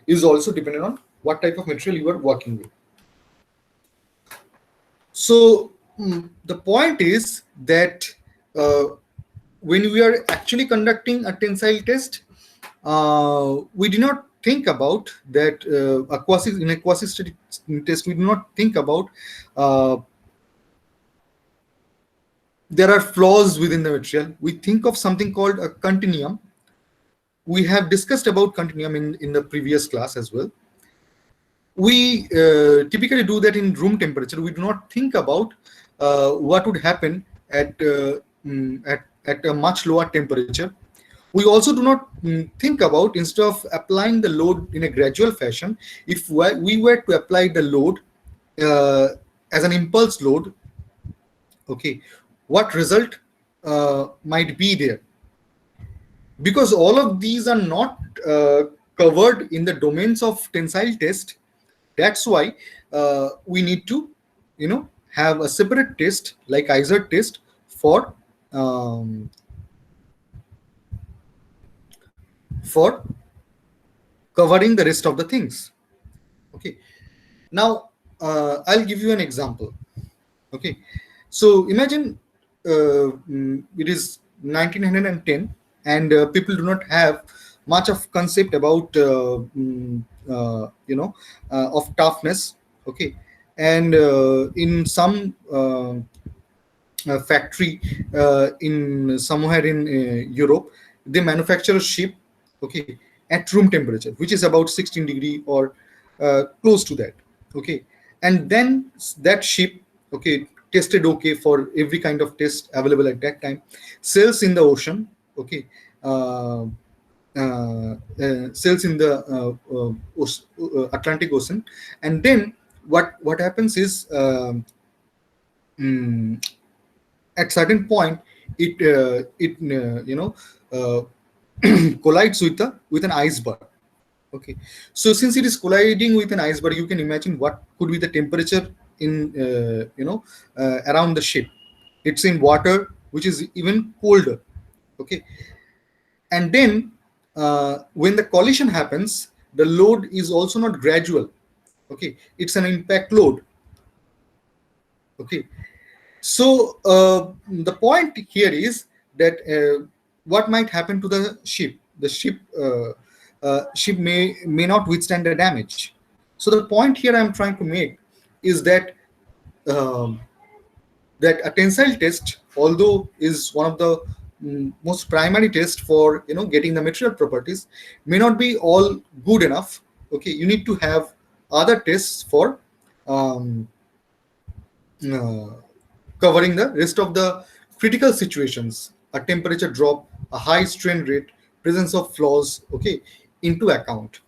is also dependent on what type of material you are working with. So the point is that uh, when we are actually conducting a tensile test, we do not think about that in a quasi-static test. We do not think about there are flaws within the material. We think of something called a continuum. We have discussed about continuum in the previous class as well. We typically do that in room temperature. We do not think about what would happen at a much lower temperature. We also do not think about, instead of applying the load in a gradual fashion, if we were to apply the load uh, as an impulse load, okay, what result might be there? Because all of these are not covered in the domains of tensile test, that's why we need to have a separate test like Izod test for um, for covering the rest of the things. Okay, now I'll give you an example. Okay, so imagine it is 1910, and people do not have much of concept about of toughness. Okay, and in some factory in somewhere in Europe, they manufacture a ship, okay, at room temperature, which is about 16 degree or close to that. Okay, and then that ship, okay, tested okay for every kind of test available at that time, sails in the ocean. Okay, sails in the Atlantic Ocean, and then what happens is mm, at certain point it uh, collides with an iceberg. Okay, so since it is colliding with an iceberg, you can imagine what could be the temperature in around the ship. It's in water, which is even colder. Okay, and then when the collision happens, the load is also not gradual. Okay, it's an impact load. Okay, so the point here is that what might happen to the ship? The ship may not withstand the damage. So the point here I'm trying to make is that um, that a tensile test, although is one of the most primary test for getting the material properties, may not be all good enough. Okay, you need to have other tests for um, uh, covering the rest of the critical situations, a temperature drop, a high strain rate, presence of flaws, okay, into account.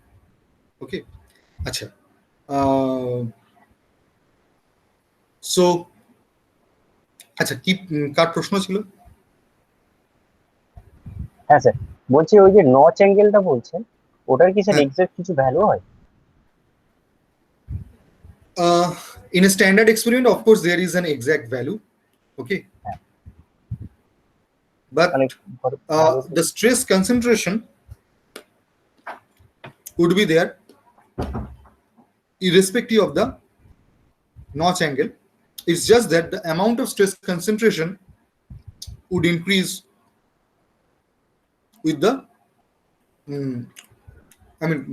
Okay, acha. So আচ্ছা কি কার প্রশ্ন ছিল? হ্যাঁ sir, বলছি ওই যে notch অ্যাঙ্গেলটা বলছেন, ওটার কি স্যার হ্যাঁ, এক্সাক্ট কিছু ভ্যালু হয়? in a standard experiment, of course, there is an exact value. Okay, হ্যাঁ, but মানে ধরো the stress concentration would be there irrespective of the notch angle. It's just that the amount of stress concentration would increase with the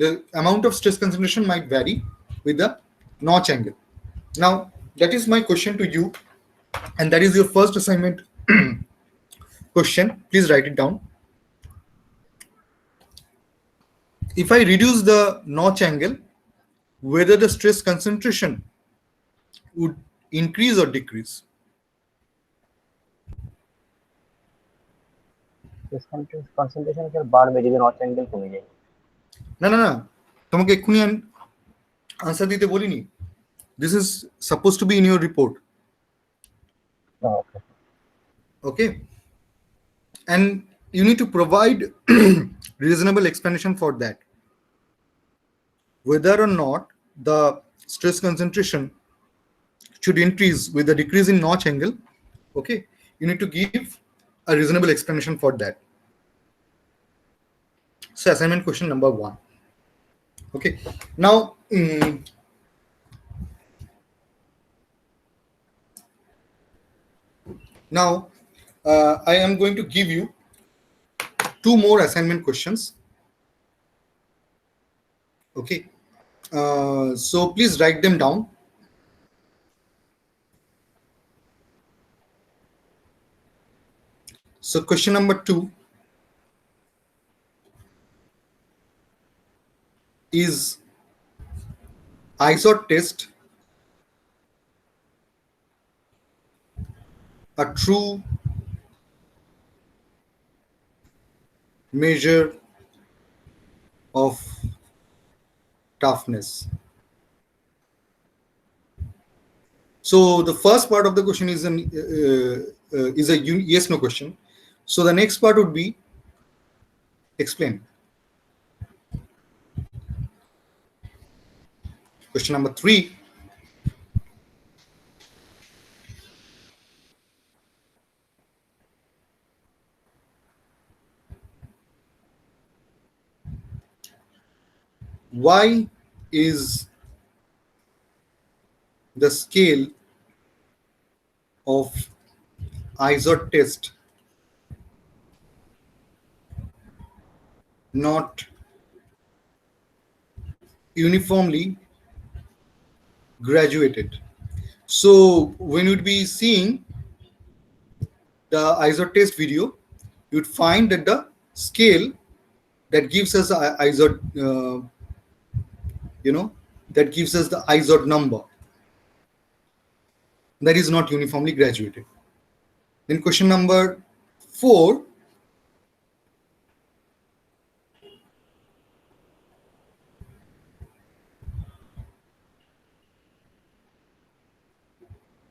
the amount of stress concentration might vary with the notch angle. Now that is my question to you, and that is your first assignment question. Please write it down. If I reduce the notch angle, whether the stress concentration would increase or decrease? Concentration sir বাড়বে যদি notch angle কমে যায়। না না না, তোমাকে এক্ষুনি answer দিতে বলিনি। This is supposed to be in your report. Okay, Okay, and you need to provide reasonable explanation for that, whether or not the stress concentration should increase with the decrease in notch angle. Okay, you need to give a reasonable explanation for that. So assignment question number 1. Okay, now I am going to give you 2 more assignment questions. Okay, so please write them down. So question number 2 is Izod test a true measure of toughness? So the first part of the question is a yes no question. So the next part would be explain. Question number 3. Why is the scale of Izod test not uniformly graduated. So when you'd be seeing the Izod test video, you'd find that the scale that gives us the Izod, that gives us the Izod number, that is not uniformly graduated. Then question number 4.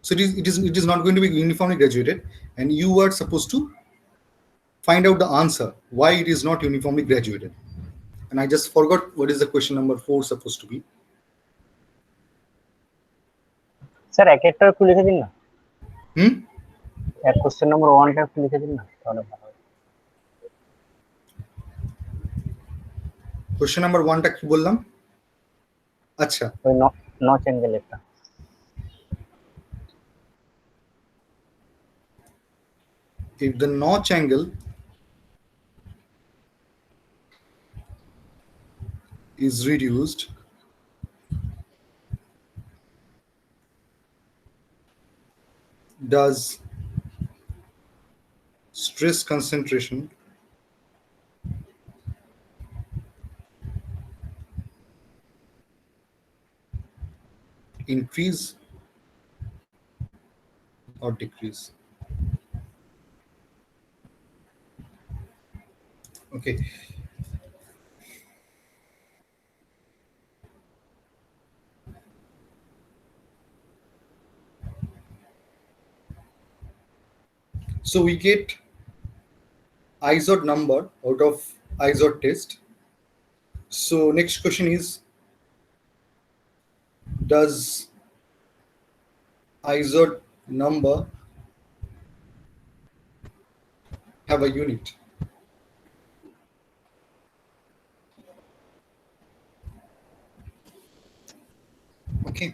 So it is not going to be uniformly graduated, and you are supposed to find out the answer why it is not uniformly graduated. And I just forgot what is the question number 4 supposed to be. Sir এক একটা একটু লিখে দিন না, হুম এক question number 1টা একটু লিখে দিন না, তাহলে ভালো হয়। কোশ্চেন নাম্বার 1টা কি বললাম? আচ্ছা, ওই notch অ্যাঙ্গেলেরটা। if the notch angle is reduced, does stress concentration increase or decrease? Okay. So we get Izod number out of Izod test. So next question is, does Izod number have a unit? Okay.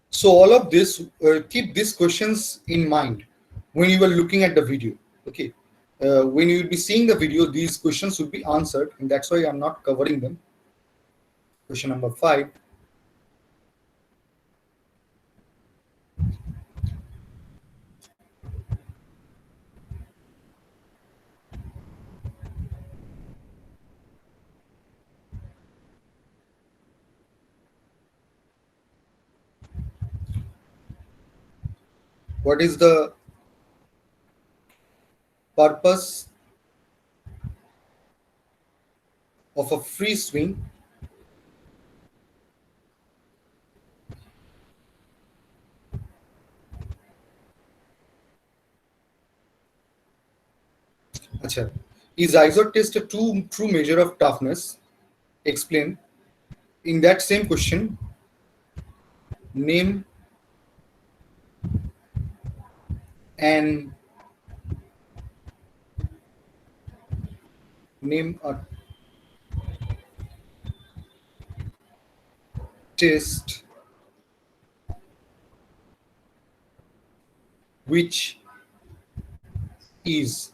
So all of this, keep these questions in mind when you are looking at the video. Okay. When you will be seeing the video, these questions will be answered, and that's why I'm not covering them. Question number 5. What is the purpose of a free swing Achha. Is Izod test a true measure of toughness? Explain. In that same question, name a test which is,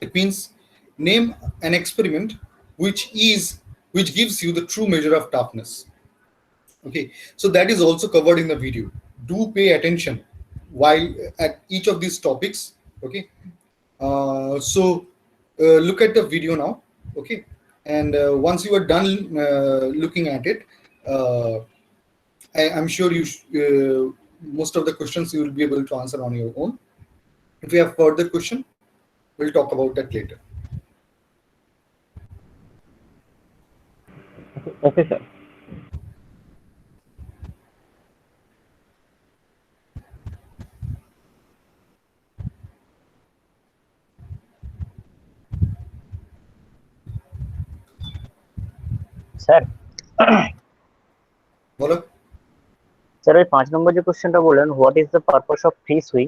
it means name an experiment which gives you the true measure of toughness. Okay, so that is also covered in the video. Do pay attention while at each of these topics. Okay, so look at the video now. Okay, and once you are done looking at it, I'm sure most of the questions you will be able to answer on your own. If you have further question, we'll talk about that later. Okay sir. Sir বলো। Sir ওই 5 নম্বর যে কোশ্চেনটা বললেন, what is the purpose of free swing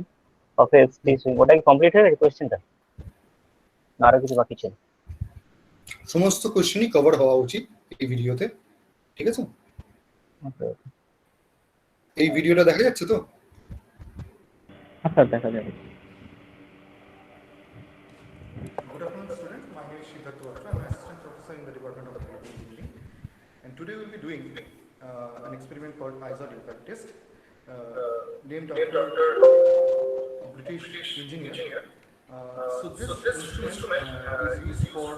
of A free swing, ওটা কি complete হয়ে গেছে কোশ্চেনটা, না আরো কিছু বাকি ছিল? সমস্ত কোশ্চেনই কভার হওয়া উচিত এই ভিডিওতে, ঠিক আছে? ওকে। এই ভিডিওটা দেখা যাচ্ছে তো? স্যার দেখা যাবে। Good afternoon, students. My name is Siddharth Watra. I'm an assistant professor in the Department of Mechanical Engineering. And today we'll be doing an experiment called Izod impact test, named after a British engineer. So this instrument is used for.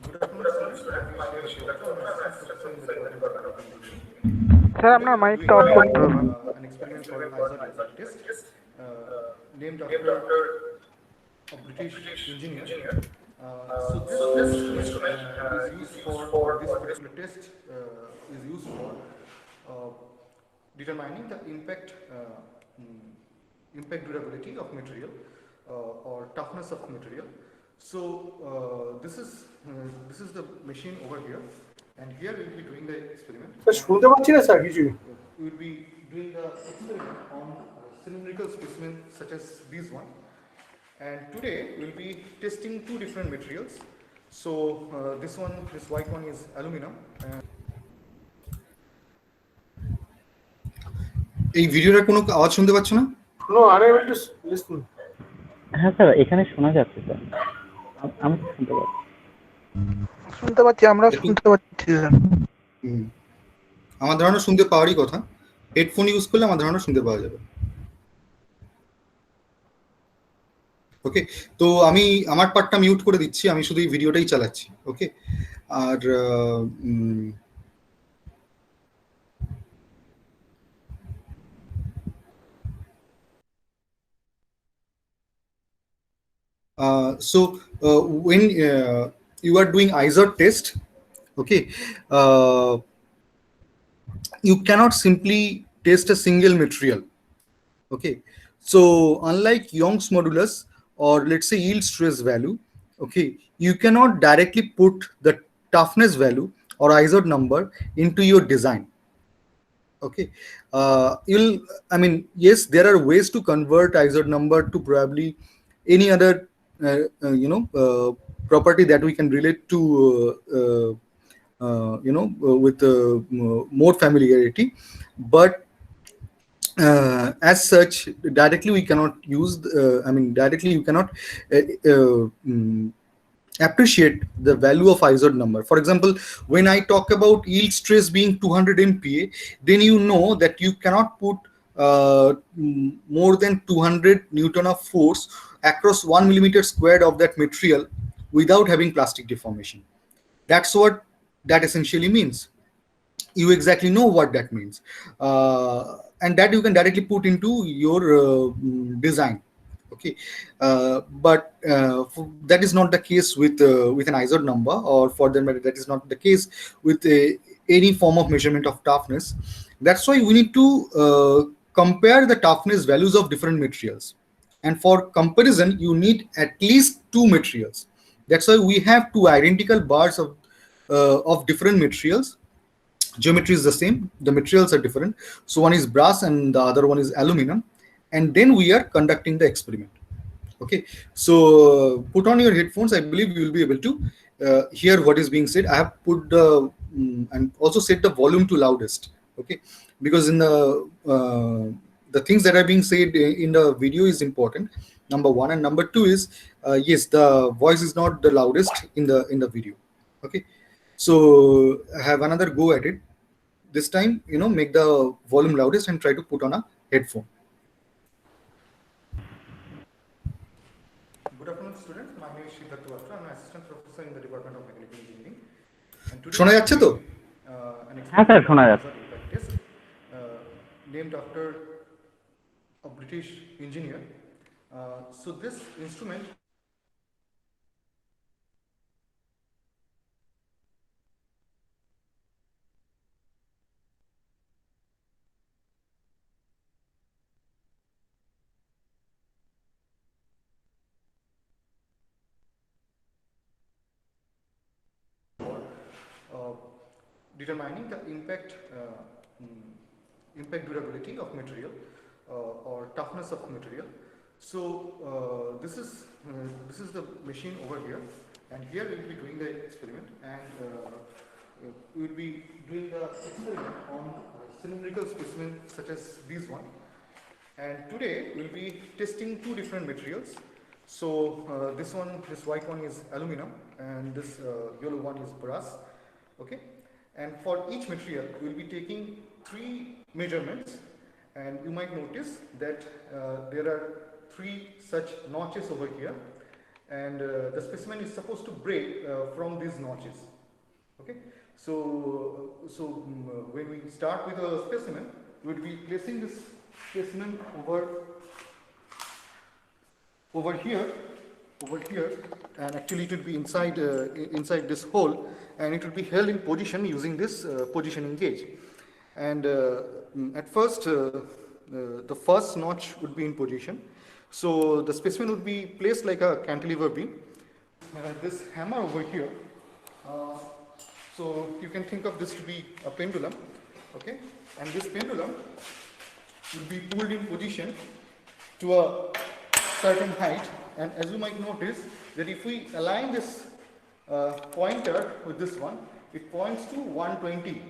Good afternoon, students. My name is Siddharth Watra. I'm an assistant professor in the Department of Mechanical Engineering. Sir আপনার মাইকটা of করতে হবে। An experiment called Izod impact test, named after a British engineer. So this instrument is used for this particular test is used for determining the impact durability of material or toughness of material. So this is the machine over here, and here we will be doing the experiment. Sir শুনতে পাচ্ছি না sir কিছুই। We will be doing the experiment on cylindrical specimen such as this one. And today we'll be testing two different materials. So this white one is aluminum. এই ভিডিওটা কোনো আওয়াজ শুনতে পাচ্ছ না? No, unable to listen. হ্যাঁ sir, এখানে শোনা যাচ্ছে স্যার, আমি তো শুনতে পাচ্ছি। শুনতে পাচ্ছি, আমরা শুনতে পাচ্ছি স্যার। আমার ধারণা শুনতে পাওয়ারই কথা। হেডফোন ইউজ করলে আমার ধারণা শুনতে পাওয়া যাবে। ওকে, তো আমি আমার পার্টটা মিউট করে দিচ্ছি, আমি শুধু এই ভিডিওটাই চালাচ্ছি। ওকে, আর so when you are doing Izod test, okay, you cannot simply test a single material. Okay, so unlike Young's modulus or let's say yield stress value, okay, you cannot directly put the toughness value or Izod number into your design. Okay, yes, there are ways to convert Izod number to probably any other property that we can relate to with more familiarity, but as such directly we cannot use directly you cannot appreciate the value of Izod number. For example, when I talk about yield stress being 200 MPa, then you know that you cannot put more than 200 Newton of force across 1 millimeter squared of that material without having plastic deformation. That's what that essentially means. You exactly know what that means, and that you can directly put into your design. Okay, but that is not the case with an Izod number, or for that matter, that is not the case with any form of measurement of toughness. That's why we need to compare the toughness values of different materials, and for comparison you need at least two materials. That's why we have two identical bars of different materials. Geometry is the same, the materials are different, so one is brass and the other one is aluminum, and then we are conducting the experiment. Okay, so put on your headphones. I believe you will be able to hear what is being said. I have put the and also set the volume to loudest. Okay, because in the things that are being said in the video is important, number one, and number two is yes, the voice is not the loudest in the video. Okay, so have another go at it. This time, make the volume loudest and try to put on a headphone. Good afternoon, students. My name is Siddharth Watra. I'm an assistant professor in the Department of Mechanical Engineering. And today শোনা যাচ্ছে তো? হ্যাঁ sir, শোনা যাচ্ছে। Named after a British engineer. So this instrument determining the impact durability of material or toughness of material. So this is the machine over here, and here we will be doing the experiment. And we will be doing the experiment on cylindrical specimen such as this one. And today we'll be testing two different materials. So this white one is aluminum, and this yellow one is brass. Okay, and for each material we'll be taking 3 measurements, and you might notice that there are 3 such notches over here, and the specimen is supposed to break from these notches. Okay, so when we start with a specimen, we'll be placing this specimen over here, and actually it will be inside inside this hole, and it will be held in position using this positioning gauge. And at first, the first notch would be in position. So the specimen would be placed like a cantilever beam. This hammer over here. So you can think of this to be a pendulum. Okay, and this pendulum will be pulled in position to a certain height, and as you might notice that if we align this pointer with this one, it points to 120.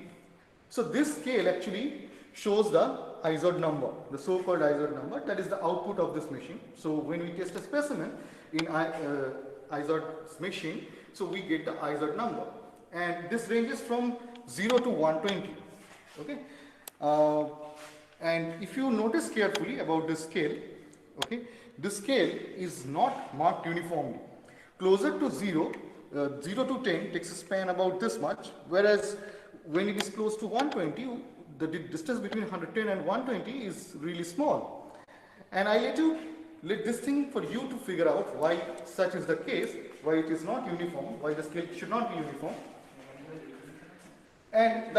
So this scale actually shows the Izod number, the so-called Izod number, that is the output of this machine. So when we test a specimen in Izod's machine, so we get the Izod number, and this ranges from 0 to 120. Okay, and if you notice carefully about this scale, okay, this scale is not marked uniformly. Closer to 0, 0 to 10 takes a span about this much, whereas when it is close to 120, the distance between 110 and 120 is really small. And I let this thing for you to figure out why such is the case, why it is not uniform, why the scale should not be uniform. And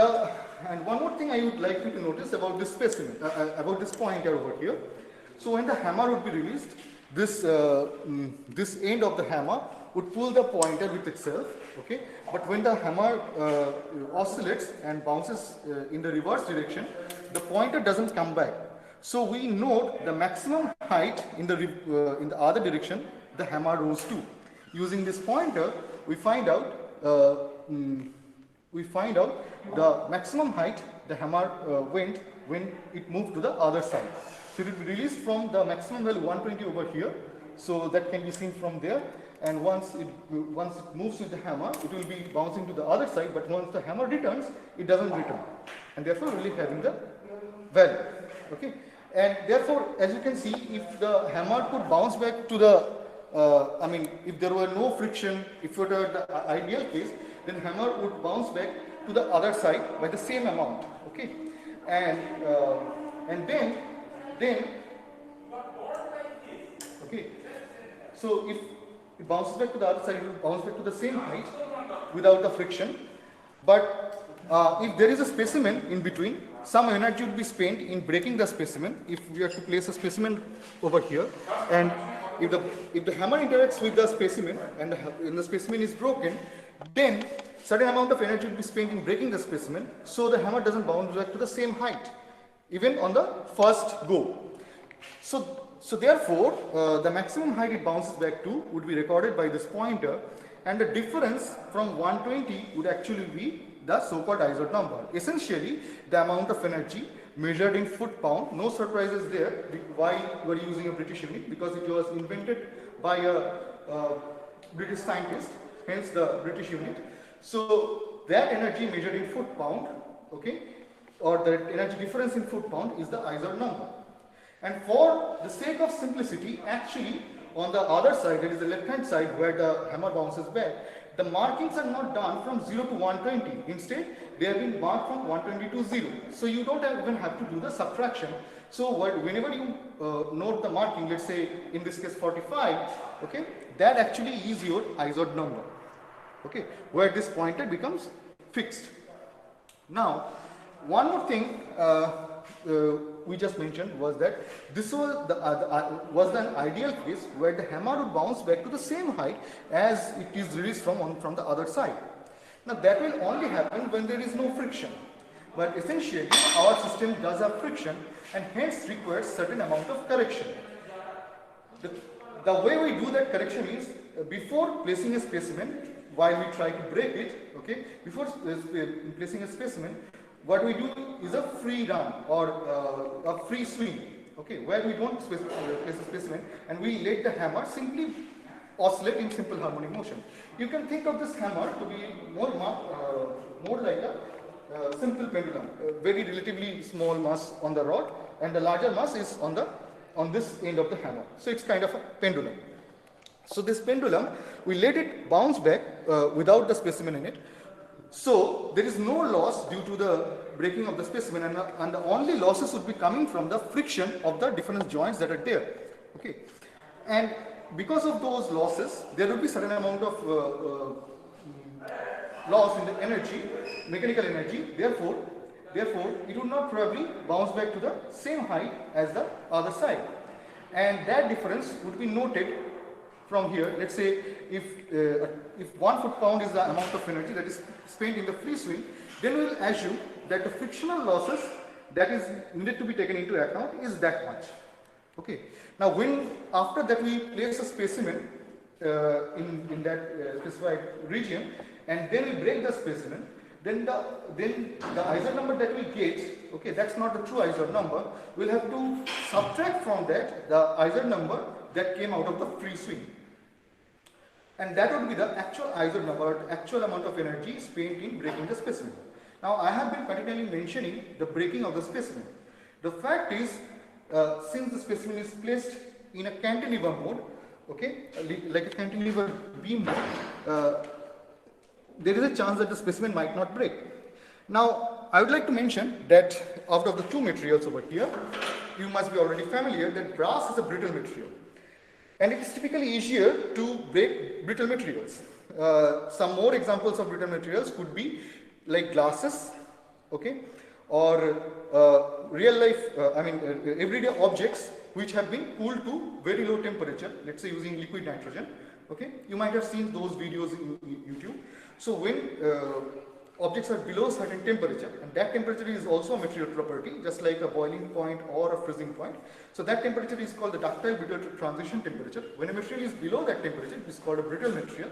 one more thing I would like you to notice about this specimen, about this pointer over here. So when the hammer would be released, this end of the hammer would pull the pointer with itself. Okay, but when the hammer oscillates and bounces in the reverse direction, the pointer doesn't come back. So we note the maximum height in the other direction the hammer rose to. Using this pointer, we find out the maximum height the hammer went when it moved to the other side. So it will be released from the maximum value 120 over here. So that can be seen from there. And once it moves with the hammer, it will be bouncing to the other side. But once the hammer returns, it doesn't return, and therefore really having the value. Okay. And therefore, as you can see, if the hammer could bounce back to the, if there were no friction, if it were the ideal case, then hammer would bounce back to the other side by the same amount. Okay, and then okay, so if it bounces back to the other side, it will bounce back to the same height without the friction. But if there is a specimen in between, some energy will be spent in breaking the specimen. If we are to place a specimen over here, and if the hammer interacts with the specimen and the specimen is broken, then certain amount of energy will be spent in breaking the specimen, so the hammer doesn't bounce back to the same height, even on the first go. So therefore, the maximum height it bounces back to would be recorded by this pointer, and the difference from 120 would actually be the so-called Izod number. Essentially, the amount of energy measured in foot-pound. No surprises there why we are using a British unit, because it was invented by a British scientist, hence the British unit. So that energy measured in foot-pound, okay, or the energy difference in foot-pound is the Izod number. And for the sake of simplicity, actually on the other side, that is the left-hand side where the hammer bounces back, the markings are not done from 0 to 120. Instead, they have been marked from 120 to 0. So you don't even have to do the subtraction. So whenever you note the marking, let's say in this case 45, okay, that actually is your Izod number, okay, where this pointer becomes fixed. Now, one more thing we just mentioned was that this was an ideal case where the hammer would bounce back to the same height as it is released from the other side. Now that will only happen when there is no friction, but essentially our system does have friction and hence requires certain amount of correction. The way we do that correction is, before placing a specimen, while we try to break it, okay, before placing a specimen, what we do is a free run or a free swing, okay, where we don't place a specimen and we let the hammer simply oscillate in simple harmonic motion. You can think of this hammer to be more like a simple pendulum, very relatively small mass on the rod, and the larger mass is on this end of the hammer. So it's kind of a pendulum. So this pendulum, we let it bounce back without the specimen in it. So there is no loss due to the breaking of the specimen, and the only losses would be coming from the friction of the different joints that are there. Okay, and because of those losses, there will be certain amount of loss in the energy, mechanical energy. Therefore, it would not probably bounce back to the same height as the other side, and that difference would be noted from here. Let's say if 1 foot-pound is the amount of energy that is spent in the free swing, then we will assume that the frictional losses that is needed to be taken into account is that much. Okay. Now, when after that we place a specimen in that specified region, and then we break the specimen, then the Izod number that we get, okay, that's not the true Izod number. We'll have to subtract from that the Izod number that came out of the free swing, and that would be the actual Izod number, actual amount of energy spent in breaking the specimen. Now, I have been continually mentioning the breaking of the specimen. The fact is, since the specimen is placed in a cantilever mode, okay, like a cantilever beam mode, there is a chance that the specimen might not break. Now, I would like to mention that out of the two materials over here, you must be already familiar that brass is a brittle material, and it is typically easier to break brittle materials. Some more examples of brittle materials could be like glasses, okay, or real life, everyday objects which have been cooled to very low temperature, let's say using liquid nitrogen. Okay, you might have seen those videos in YouTube. So when objects are below a certain temperature, and that temperature is also a material property, just like a boiling point or a freezing point. So that temperature is called the ductile brittle transition temperature. When a material is below that temperature, it is called a brittle material,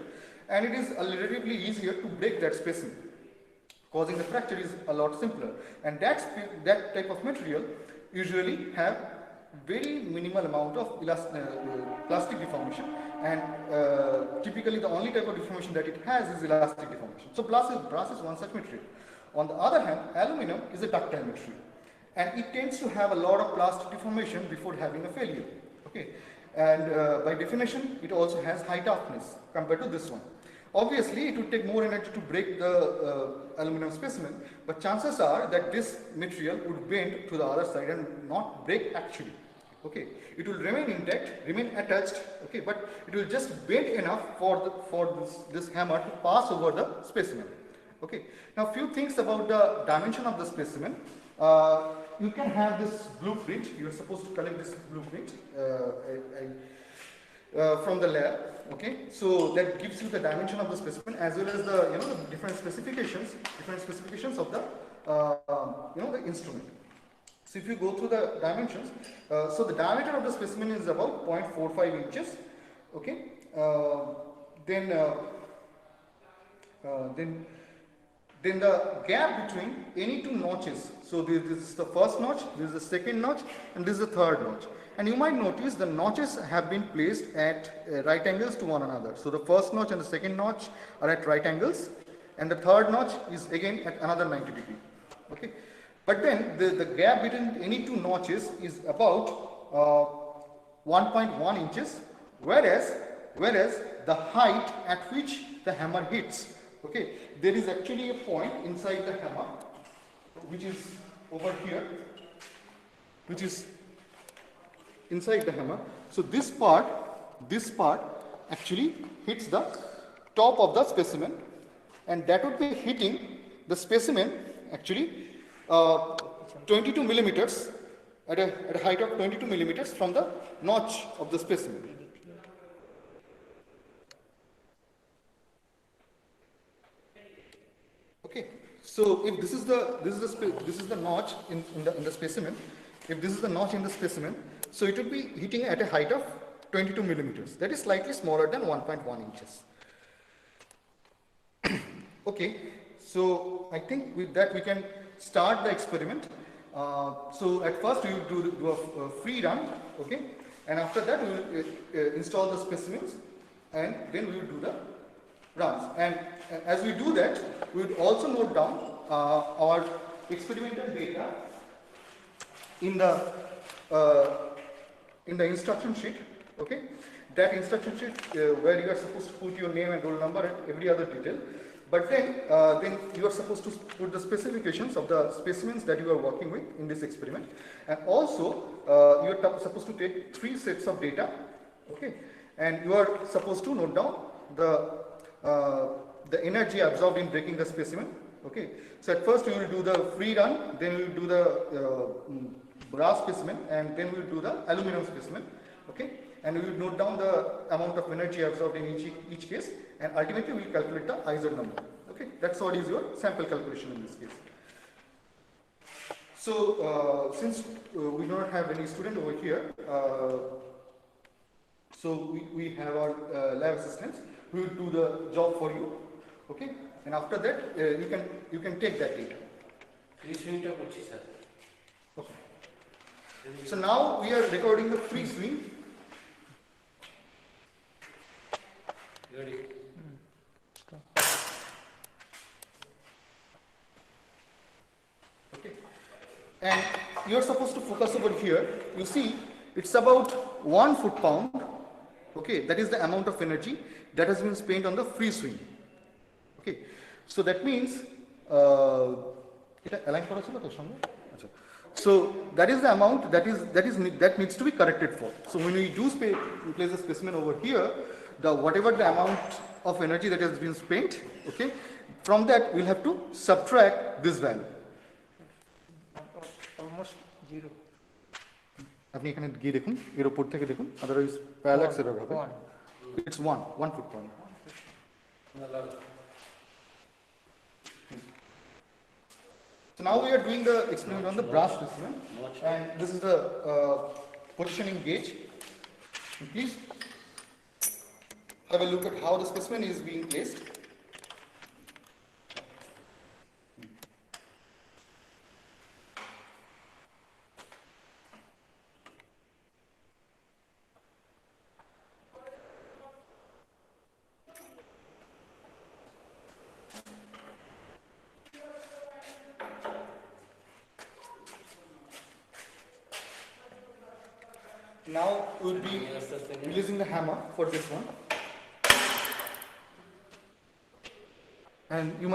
and it is relatively easier to break that specimen. Causing the fracture is a lot simpler, and that type of material usually have very minimal amount of plastic deformation, and typically the only type of deformation that it has is elastic deformation. So brass is one such material. On the other hand, aluminum is a ductile material, and it tends to have a lot of plastic deformation before having a failure. Okay, and by definition, it also has high toughness compared to this one. Obviously, it would take more energy to break the aluminum specimen, but chances are that this material would bend to the other side and not break actually. Okay, it will remain intact, remain attached. Okay, but it will just bend enough for this hammer to pass over the specimen. Okay, now few things about the dimension of the specimen. You can have this blueprint. You are supposed to collect this blueprint from the lab. Okay, so that gives you the dimension of the specimen as well as the the different specifications of the the instrument. So if you go through the dimensions, so the diameter of the specimen is about 0.45 inches. Okay, then the gap between any two notches. So this is the first notch, this is the second notch, and this is the third notch. And you might notice the notches have been placed at right angles to one another. So the first notch and the second notch are at right angles, and the third notch is again at another 90 degree. Okay, but then the gap between any two notches is about 1.1 inches, whereas the height at which the hammer hits, okay, there is actually a point inside the hammer which is over here, which is inside the hammer. So this part actually hits the top of the specimen, and that would be hitting the specimen actually 22 millimeters at a height of 22 millimeters from the notch of the specimen. Okay, so if this is the notch in the specimen, if this is the notch in the specimen, so it would be hitting at a height of 22 millimeters. That is slightly smaller than 1.1 inches. Okay, so I think with that we can start the experiment. So at first we will do a free run, okay, and after that we will install the specimens, and then we will do the runs. And as we do that, we will also note down our experimental data in the instruction sheet, okay. That instruction sheet where you are supposed to put your name and roll number and every other detail. But then you are supposed to put the specifications of the specimens that you are working with in this experiment. And also, you are supposed to take 3 sets of data, okay. And you are supposed to note down the energy absorbed in breaking the specimen, okay. So at first you will do the free run, then you will do the brass specimen, and then we will do the aluminum specimen, okay. And we will note down the amount of energy absorbed in each case, and ultimately we will calculate the Izod number, okay. That's what is your sample calculation in this case. So since we do not have any student over here, so we have our lab assistants who will do the job for you, okay. And after that you can take that data. Okay. So now we are recording the free swing. Ready? Okay. And you are supposed to focus over here. You see, it's about 1 foot-pound. Okay, that is the amount of energy that has been spent on the free swing. Okay, so that means so that is the amount that needs to be corrected for. So when we do place the specimen over here, whatever the amount of energy that has been spent, okay, from that we'll have to subtract this value. Almost 0. আপনি এখানে গিয়ে দেখুন এর উপর থেকে দেখুন otherwise parallax error হবে it's 1 foot-pound. So now we are doing the experiment on the brass specimen, and this is the positioning gauge. And please have a look at how the specimen is being placed. Now we will be releasing the hammer for this one. And you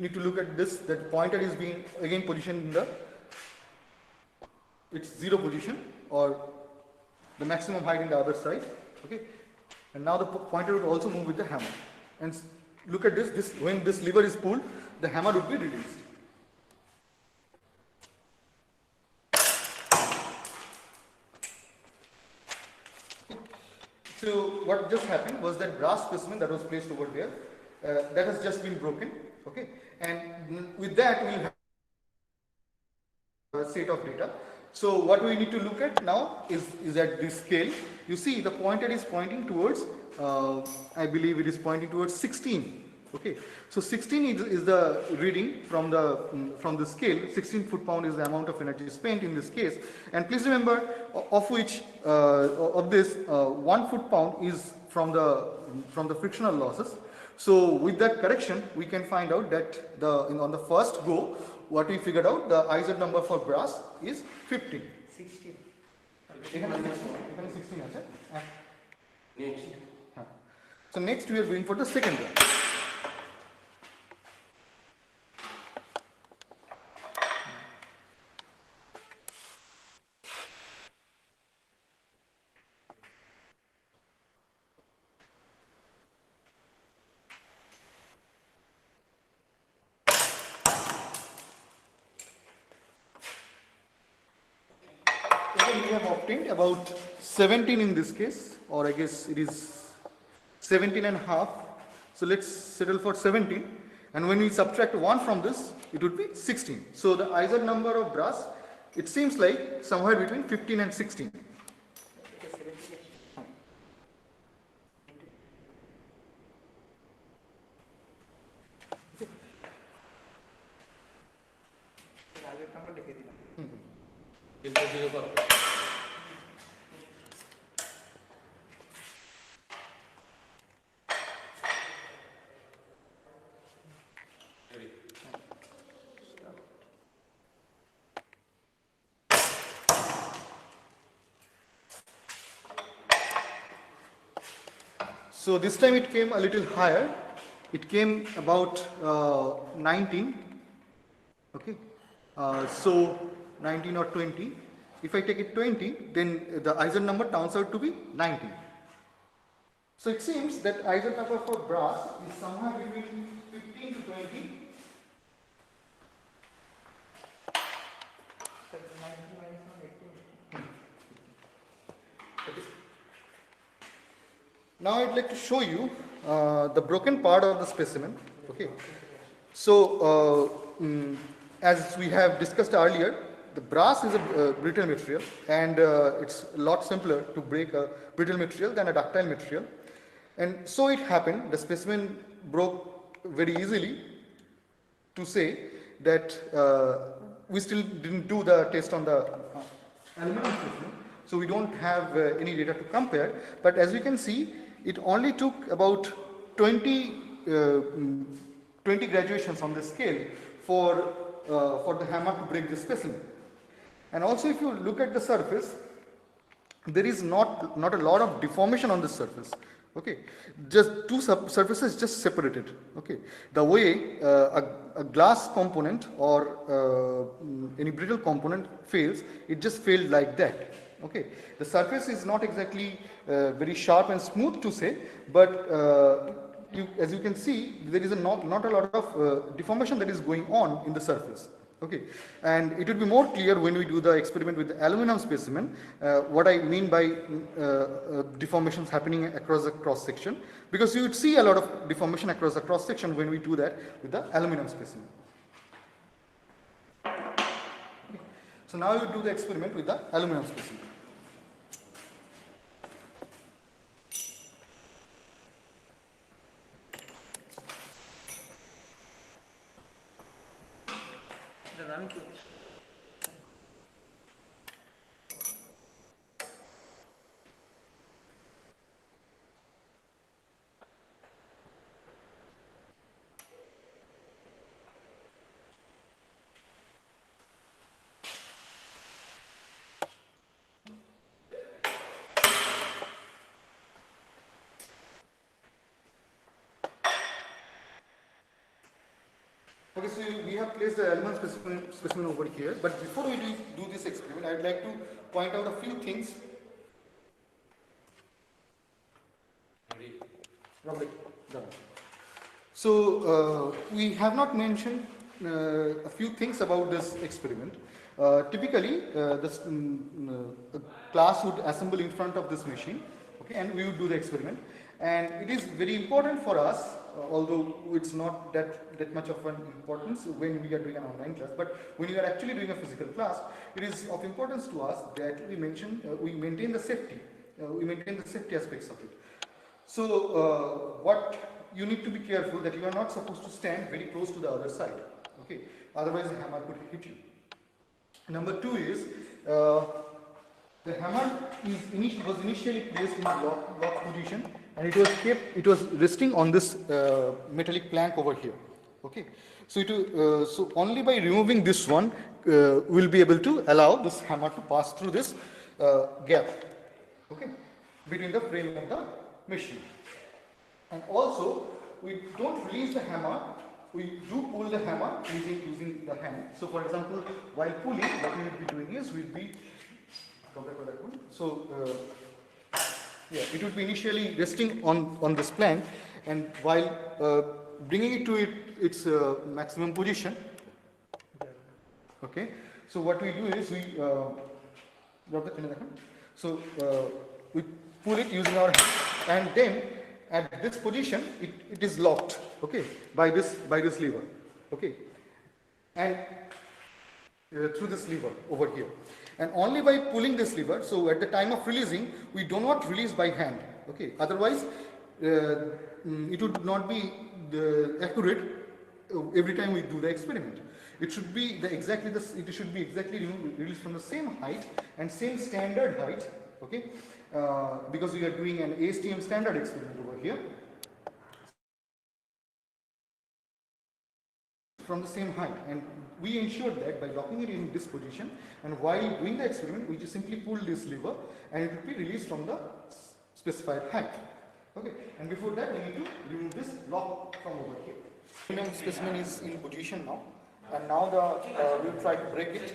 need to look at this, that pointer is being again positioned in its 0 position, or the maximum height in the other side, okay. And now the pointer would also move with the hammer. And look at this, when this lever is pulled, the hammer would be released. So what just happened was that brass specimen that was placed over there, that has just been broken, okay. And with that we will have a set of data. So what we need to look at now is at this scale. You see the pointer is pointing towards, I believe it is pointing towards 16, okay. So 16 is the reading from the scale. 16 foot-pound is the amount of energy spent in this case. And please remember, of which of this 1 foot-pound is from the frictional losses. So with that correction, we can find out that on the first go, what we figured out, the Izod number for brass is 15. 16. এখানে 16 আছে। Next. So next we are going for the second one. Again, we have obtained about 17 in this case, or I guess it is 17 and a half. So let's settle for 17. And when we subtract 1 from this, it would be 16. So the Izod number of brass, it seems like somewhere between 15 and 16. আমরা লিখে দিলাম। এরপর 0 করো। So this time it came a little higher. It came about 19. Okay, so 19 or 20. If I take it 20, then the Izod number turns out to be 90. So it seems that Izod number for brass is somewhere between 15 to 20. Now I'd like to show you the broken part of the specimen. Okay, so as we have discussed earlier, the brass is a brittle material, and it's a lot simpler to break a brittle material than a ductile material. And so it happened, the specimen broke very easily, to say that we still didn't do the test on the aluminum specimen, so we don't have any data to compare. But as you can see, it only took about 20 graduations on the scale for the hammer to break the specimen. And also, if you look at the surface, there is not a lot of deformation on the surface. Okay, just two surfaces just separated. Okay, the way a glass component or any brittle component fails, it just failed like that. Okay, the surface is not exactly very sharp and smooth to say, but as you can see, there is not a lot of deformation that is going on in the surface. Okay, and it will be more clear when we do the experiment with the aluminum specimen, what I mean by deformations happening across the cross section, because you would see a lot of deformation across the cross section when we do that with the aluminum specimen. Okay. So now you do the experiment with the aluminum specimen. Okay, so we have placed the aluminum specimen over here, but before we do this experiment, I would like to point out a few things. So we have not mentioned a few things about this experiment. Typically, the class would assemble in front of this machine, okay, and we would do the experiment. And it is very important for us, although it's not that much of an importance when we are doing an online class, but when you are actually doing a physical class, it is of importance to us that we maintain the safety. We maintain the safety aspects of it. So what you need to be careful that you are not supposed to stand very close to the other side. Okay, otherwise the hammer could hit you. Number two is the hammer was initially placed in lock position, and it was resting on this metallic plank over here. Okay, so so only by removing this one we'll be able to allow this hammer to pass through this gap, okay, between the frame of the machine. And also, we don't release the hammer, we do pull the hammer using the hand. So for example, while pulling, what we will be doing is we'll be, so yeah, it would be initially resting on this plank, and while bringing it to its maximum position, okay, so what we do is we we pull it using our hand, and then at this position it is locked, okay, by this lever, okay, and through this lever over here, and only by pulling this lever, so at the time of releasing we do not release by hand, okay, otherwise it would not be accurate every time we do the experiment. it should be exactly released from the same height and same standard height, okay, because we are doing an ASTM standard experiment over here. From the same height, and we ensured that by locking it in this position, and while doing the experiment we just simply pull this lever and it will be released from the specified height. Okay, and before that we need to remove this lock from over here. Aluminum specimen is in position now, and now we'll try to break it.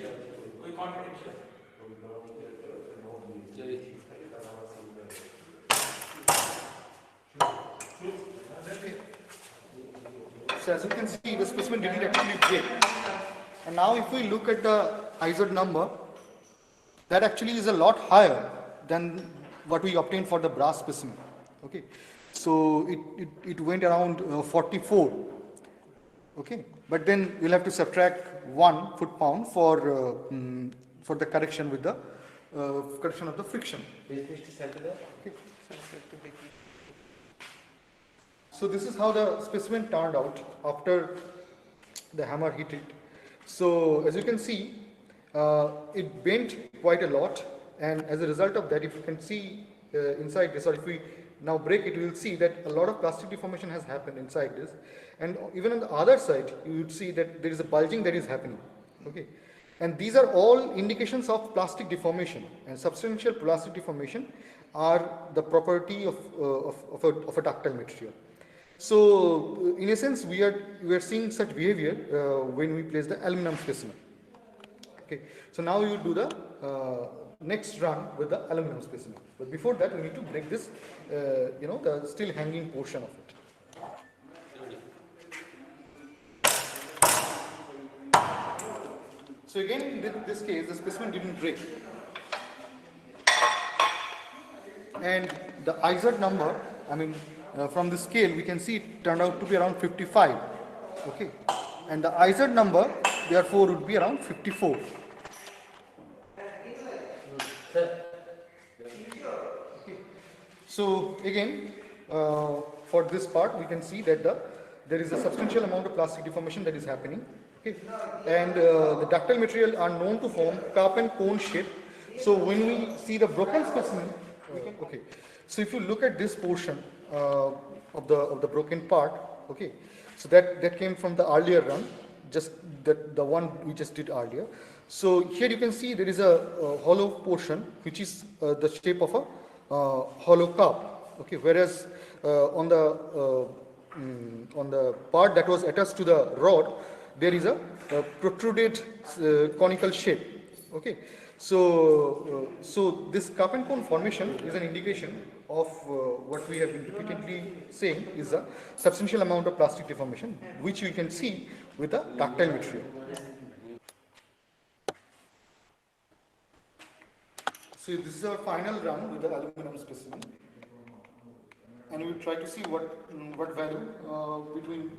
So as you can see, the specimen didn't actually break. And now if we look at the Izod number, that actually is a lot higher than what we obtained for the brass specimen. Okay, so it went around 44. Okay, but then we'll have to subtract 1 foot-pound for the correction with the correction of the friction. Okay. So this is how the specimen turned out after the hammer hit it. So as you can see, it bent quite a lot, and as a result of that, if you can see inside this, or if we now break it, you will see that a lot of plastic deformation has happened inside this, and even on the other side, you would see that there is a bulging that is happening. Okay, and these are all indications of plastic deformation, and substantial plastic deformation are the property of a ductile material. So in a sense, we are seeing such behavior when we place the aluminum specimen. Okay, so now you do the next run with the aluminum specimen, but before that we need to break this, the still hanging portion of it. So again, in this case, the specimen didn't break, and the Izod number, from the scale we can see it turned out to be around 55. Okay, and the Izod number therefore would be around 54. Okay. So again, for this part we can see that there is a substantial amount of plastic deformation that is happening. Okay, and the ductile material are known to form cup and cone shape. So when we see the broken specimen, okay, so if you look at this portion of the broken part, okay, so that came from the earlier run, just the one we just did earlier. So here you can see there is a hollow portion which is the shape of a hollow cup. Okay, whereas on the part that was attached to the rod, there is a protruded conical shape. Okay, so this cup and cone formation is an indication of what we have been repeatedly saying is a substantial amount of plastic deformation, which we can see with the ductile material. So this is our final run with the aluminum specimen, and we will try to see what value between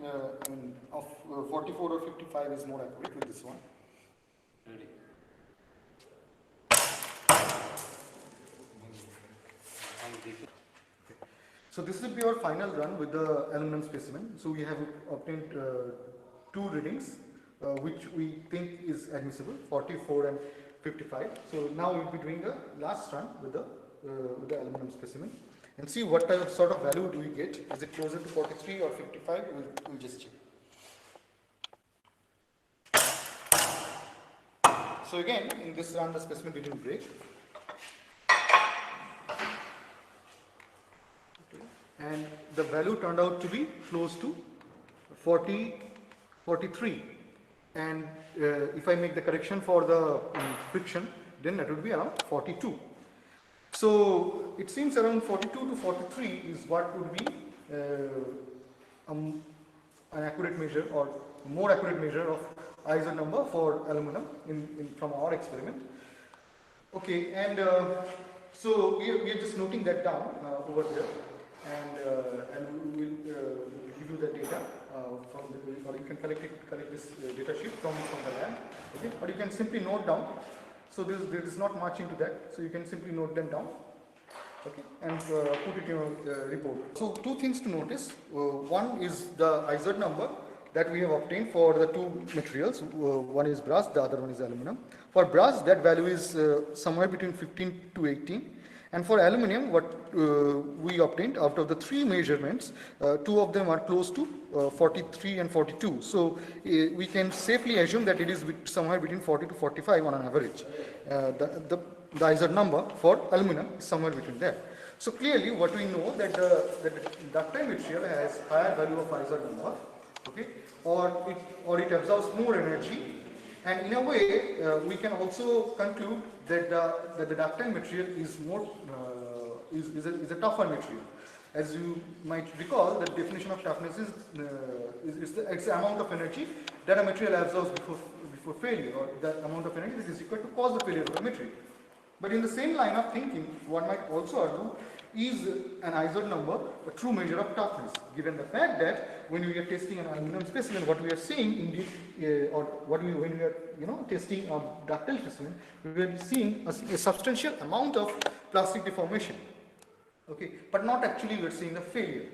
of 44 or 55 is more accurate with this one. Ready. So this will be our final run with the aluminum specimen. So we have obtained 2 readings, which we think is admissible, 44 and 55. So now we will be doing the last run with the aluminum specimen and see what type of sort of value do we get. Is it closer to 43 or 55? We'll just check. So again, in this run the specimen didn't break. And the value turned out to be close to 43, and if I make the correction for the friction, then that would be around 42. So it seems around 42 to 43 is what would be an accurate measure or more accurate measure of Izod number for aluminum from our experiment. Okay, and so we are just noting that down over there. And we will give you the data from the, or you can collect this data sheet from the lab. Okay, or you can simply note down. So there is not much into that. So you can simply note them down. Okay, and put it in your report. So 2 things to notice. One is the Izod number that we have obtained for the two materials. One is brass, the other one is aluminum. For brass, that value is somewhere between 15 to 18. And for aluminum, what we obtained out of the three measurements, two of them are close to 43 and 42. So we can safely assume that it is somewhere between 40 to 45 on an average. The Izod number for aluminum is somewhere between there. So clearly, what we know that the ductile material has higher value of Izod number, okay, or it absorbs more energy. And in a way, we can also conclude that the ductile material is more is a tougher material. As you might recall, the definition of toughness is the amount of energy that a material absorbs before failure, or the amount of energy that is required to cause the failure of the material. But in the same line of thinking, one might also argue, is an Izod number a true measure of toughness, given the fact that when we are testing an aluminum specimen, what we are seeing indeed, when we are testing a ductile specimen, we are seeing a substantial amount of plastic deformation. Okay, but not actually we are seeing the failure.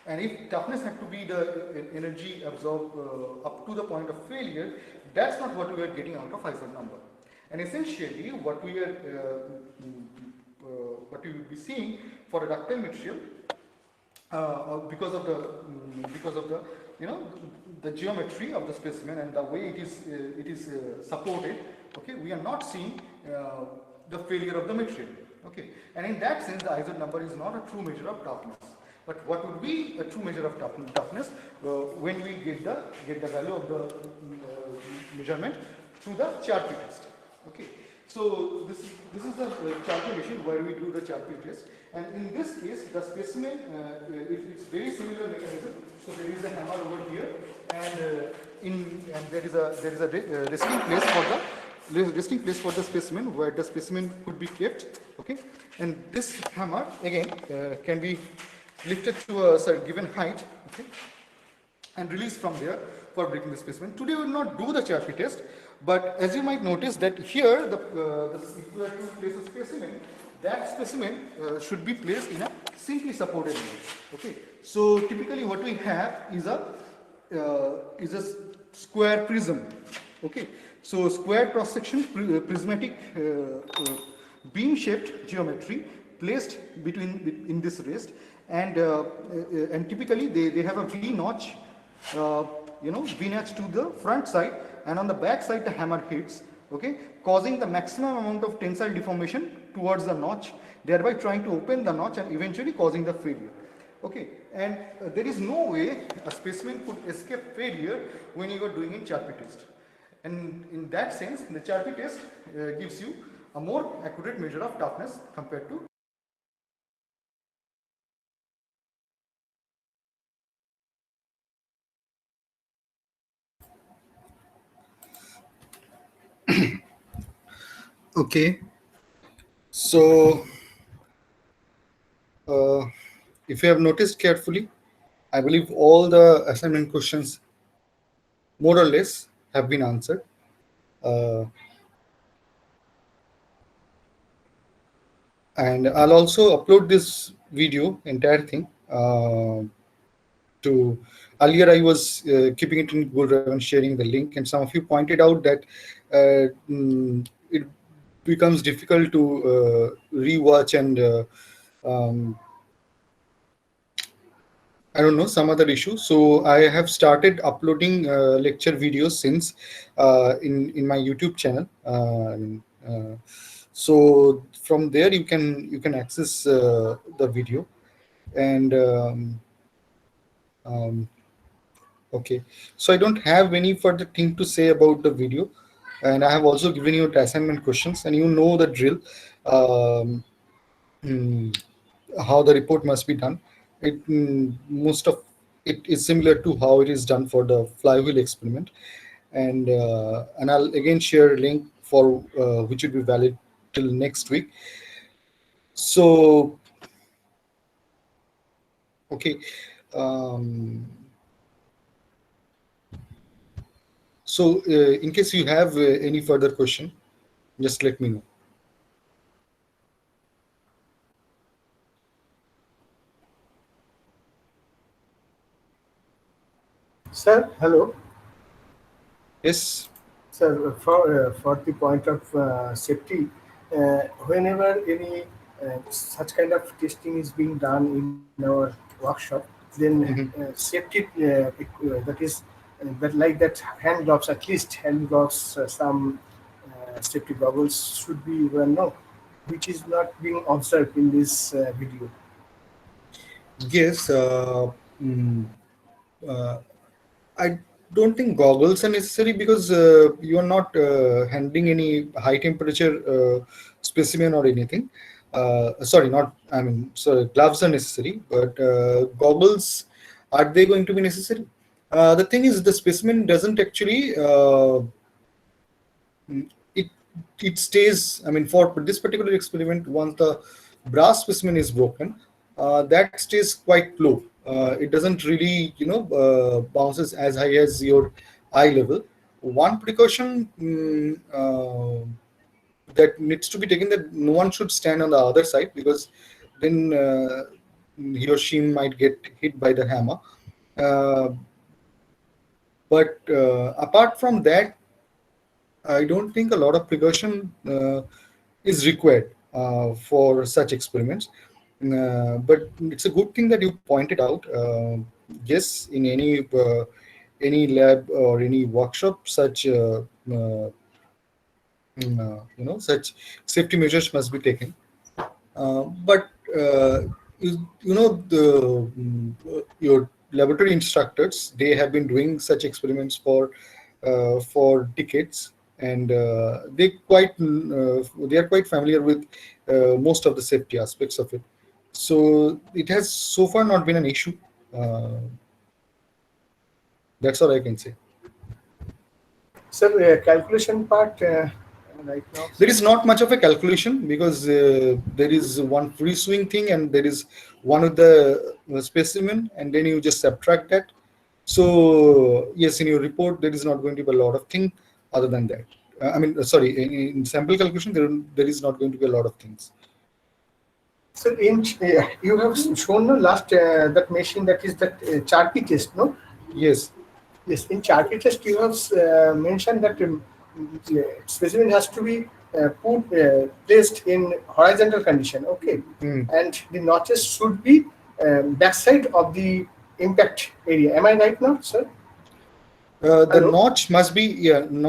And if toughness had to be the energy absorbed up to the point of failure, that's not what we are getting out of Izod number. And essentially, what we will be seeing for a ductile material, because of the the geometry of the specimen and the way it is supported, okay, we are not seeing the failure of the material. Okay, and in that sense, the Izod number is not a true measure of toughness. But what would be a true measure of toughness when we get the value of the measurement through the Charpy test. Okay, so this is the Charpy machine where we do the Charpy test, and in this case, the specimen it's very similar mechanism. So there is a hammer over here, and there is a resting place for the specimen where the specimen could be kept. Okay, and this hammer again can be lifted to a given height, okay, and released from there for breaking the specimen. Today we will not do the Charpy test, but as you might notice that here if we are to place a specimen, that specimen should be placed in a simply supported image. Okay, so typically what we have is a square prism. Okay, so square cross section prismatic beam shaped geometry placed in this rest, and typically they have a V notch, V notch to the front side, and on the back side the hammer hits, okay, causing the maximum amount of tensile deformation towards the notch, thereby trying to open the notch and eventually causing the failure. Okay, and there is no way a specimen could escape failure when you are doing a Charpy test. And in that sense, the Charpy test gives you a more accurate measure of toughness compared to okay. So if you have noticed carefully, I believe all the assignment questions more or less have been answered. And I'll also upload this video, entire thing, to earlier I was keeping it in Google Drive and sharing the link, and some of you pointed out that it becomes difficult to rewatch and I don't know, some other issue. So I have started uploading lecture videos since in my YouTube channel. So from there you can access the video, and okay. So I don't have any further thing to say about the video, and I have also given you the assignment questions, and you know the drill. How the report must be done. Most of it is similar to how it is done for the flywheel experiment, and I'll again share a link for which will be valid till next week. So okay, so in case you have any further question, just let me know. Sir, hello. Yes. Sir, for the point of safety, whenever any such kind of testing is being done in our workshop, then Mhm. safety that is that like that hand gloves, at least hand gloves, some safety goggles should be worn. No, which is not being observed in this video. Yes. Mm, uh, I don't think goggles are necessary because you are not handling any high temperature specimen or anything. Sorry, not. I mean, so gloves are necessary, but goggles, are they going to be necessary? The thing is, the specimen doesn't actually. It it stays. I mean, for this particular experiment, once the brass specimen is broken, that stays quite low. It doesn't really, bounces as high as your eye level. One precaution that needs to be taken, that no one should stand on the other side, because then he or she might get hit by the hammer. Uh, but apart from that, I don't think a lot of precaution is required for such experiments. But it's a good thing that you pointed out. Yes, in any lab or any workshop, such safety measures must be taken. But your laboratory instructors, they have been doing such experiments for decades, and they are quite familiar with most of the safety aspects of it. So it has so far not been an issue. Uh, that's all I can say. Sir, calculation part right now, There sir. is not much of a calculation, because there is one free swing thing and there is one with the specimen, and then you just subtract that. So yes, in your report there is not going to be a lot of thing other than that. Sorry, in sample calculation there is not going to be a lot of things. So you have shown no last that machine, that is that Charpy test, no? Yes. Yes, in Charpy test you have mentioned that specimen has to be placed in horizontal condition, okay, Mm. and the notches should be backside of the impact area. Am I right now, sir? The Hello, notch must be on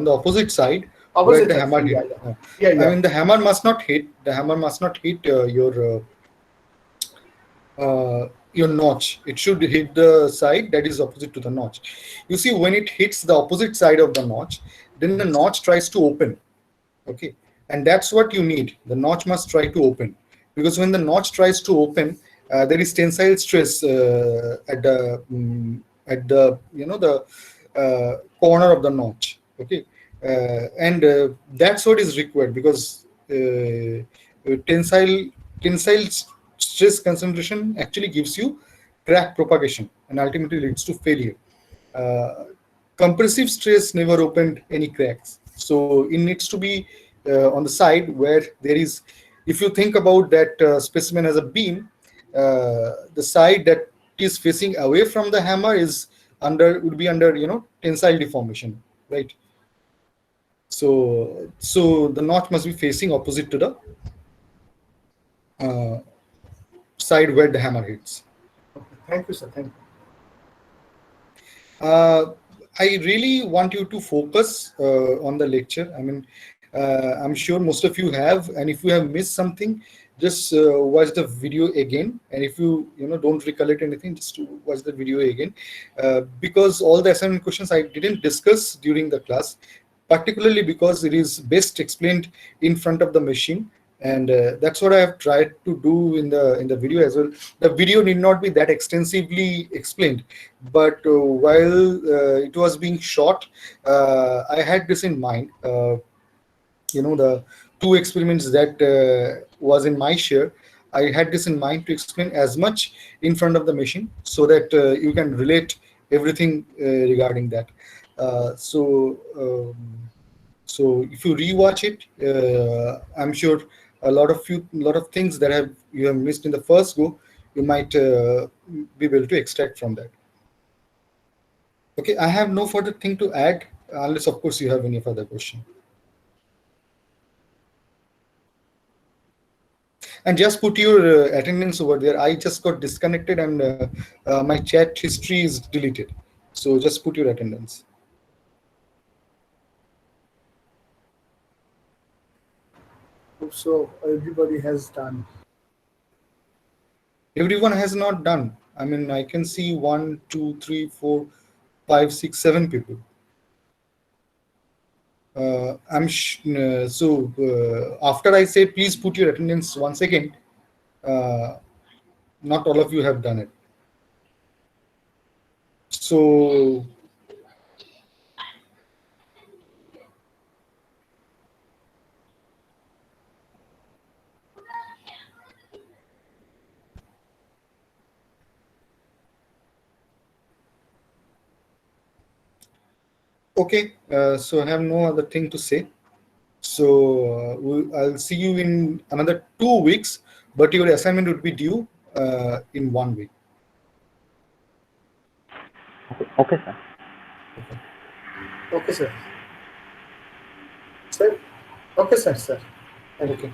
the opposite side where opposite the side. hammer Yeah, hit. yeah, yeah, I yeah. mean, the hammer must not hit your notch. It should hit the side that is opposite to the notch. You see, when it hits the opposite side of the notch, then the notch tries to open. Okay, and that's what you need. The notch must try to open, because when the notch tries to open, there is tensile stress at the the corner of the notch. Okay, and that's what is required, because tensile stress concentration actually gives you crack propagation and ultimately leads to failure. Uh, Compressive stress never opened any cracks, so it needs to be on the side where there is. If you think about that specimen as a beam, the side that is facing away from the hammer would be under tensile deformation, right? So the notch must be facing opposite to the uh, side where the hammer hits. Okay. Thank you, sir. Thank you. Uh, I really want you to focus on the lecture. I mean, I'm sure most of you have, and if you have missed something, just watch the video again. And if you don't recollect anything, just to watch the video again, because all the assignment questions I didn't discuss during the class, particularly because it is best explained in front of the machine, and that's what I have tried to do in the video as well. The video need not be that extensively explained, but while it was being shot, I had this in mind. The two experiments that was in my share, I had this in mind to explain as much in front of the machine, so that you can relate everything regarding that. So if you rewatch it, I'm sure a lot of things that you have missed in the first go, you might be able to extract from that. Okay, I have no further thing to add, unless of course you have any further question. And just put your attendance over there. I just got disconnected and my chat history is deleted. So just put your attendance. So everybody has done. Everyone has not done. I mean, I can see 1, 2, 3, 4, 5, 6, 7 people. After I say please put your attendance once again, not all of you have done it. So okay, so I have no other thing to say. So I'll see you in another 2 weeks, but your assignment would be due in 1 week. Okay, sir. Okay, sir. Sir. Okay, sir. Sir. Thank you. Okay.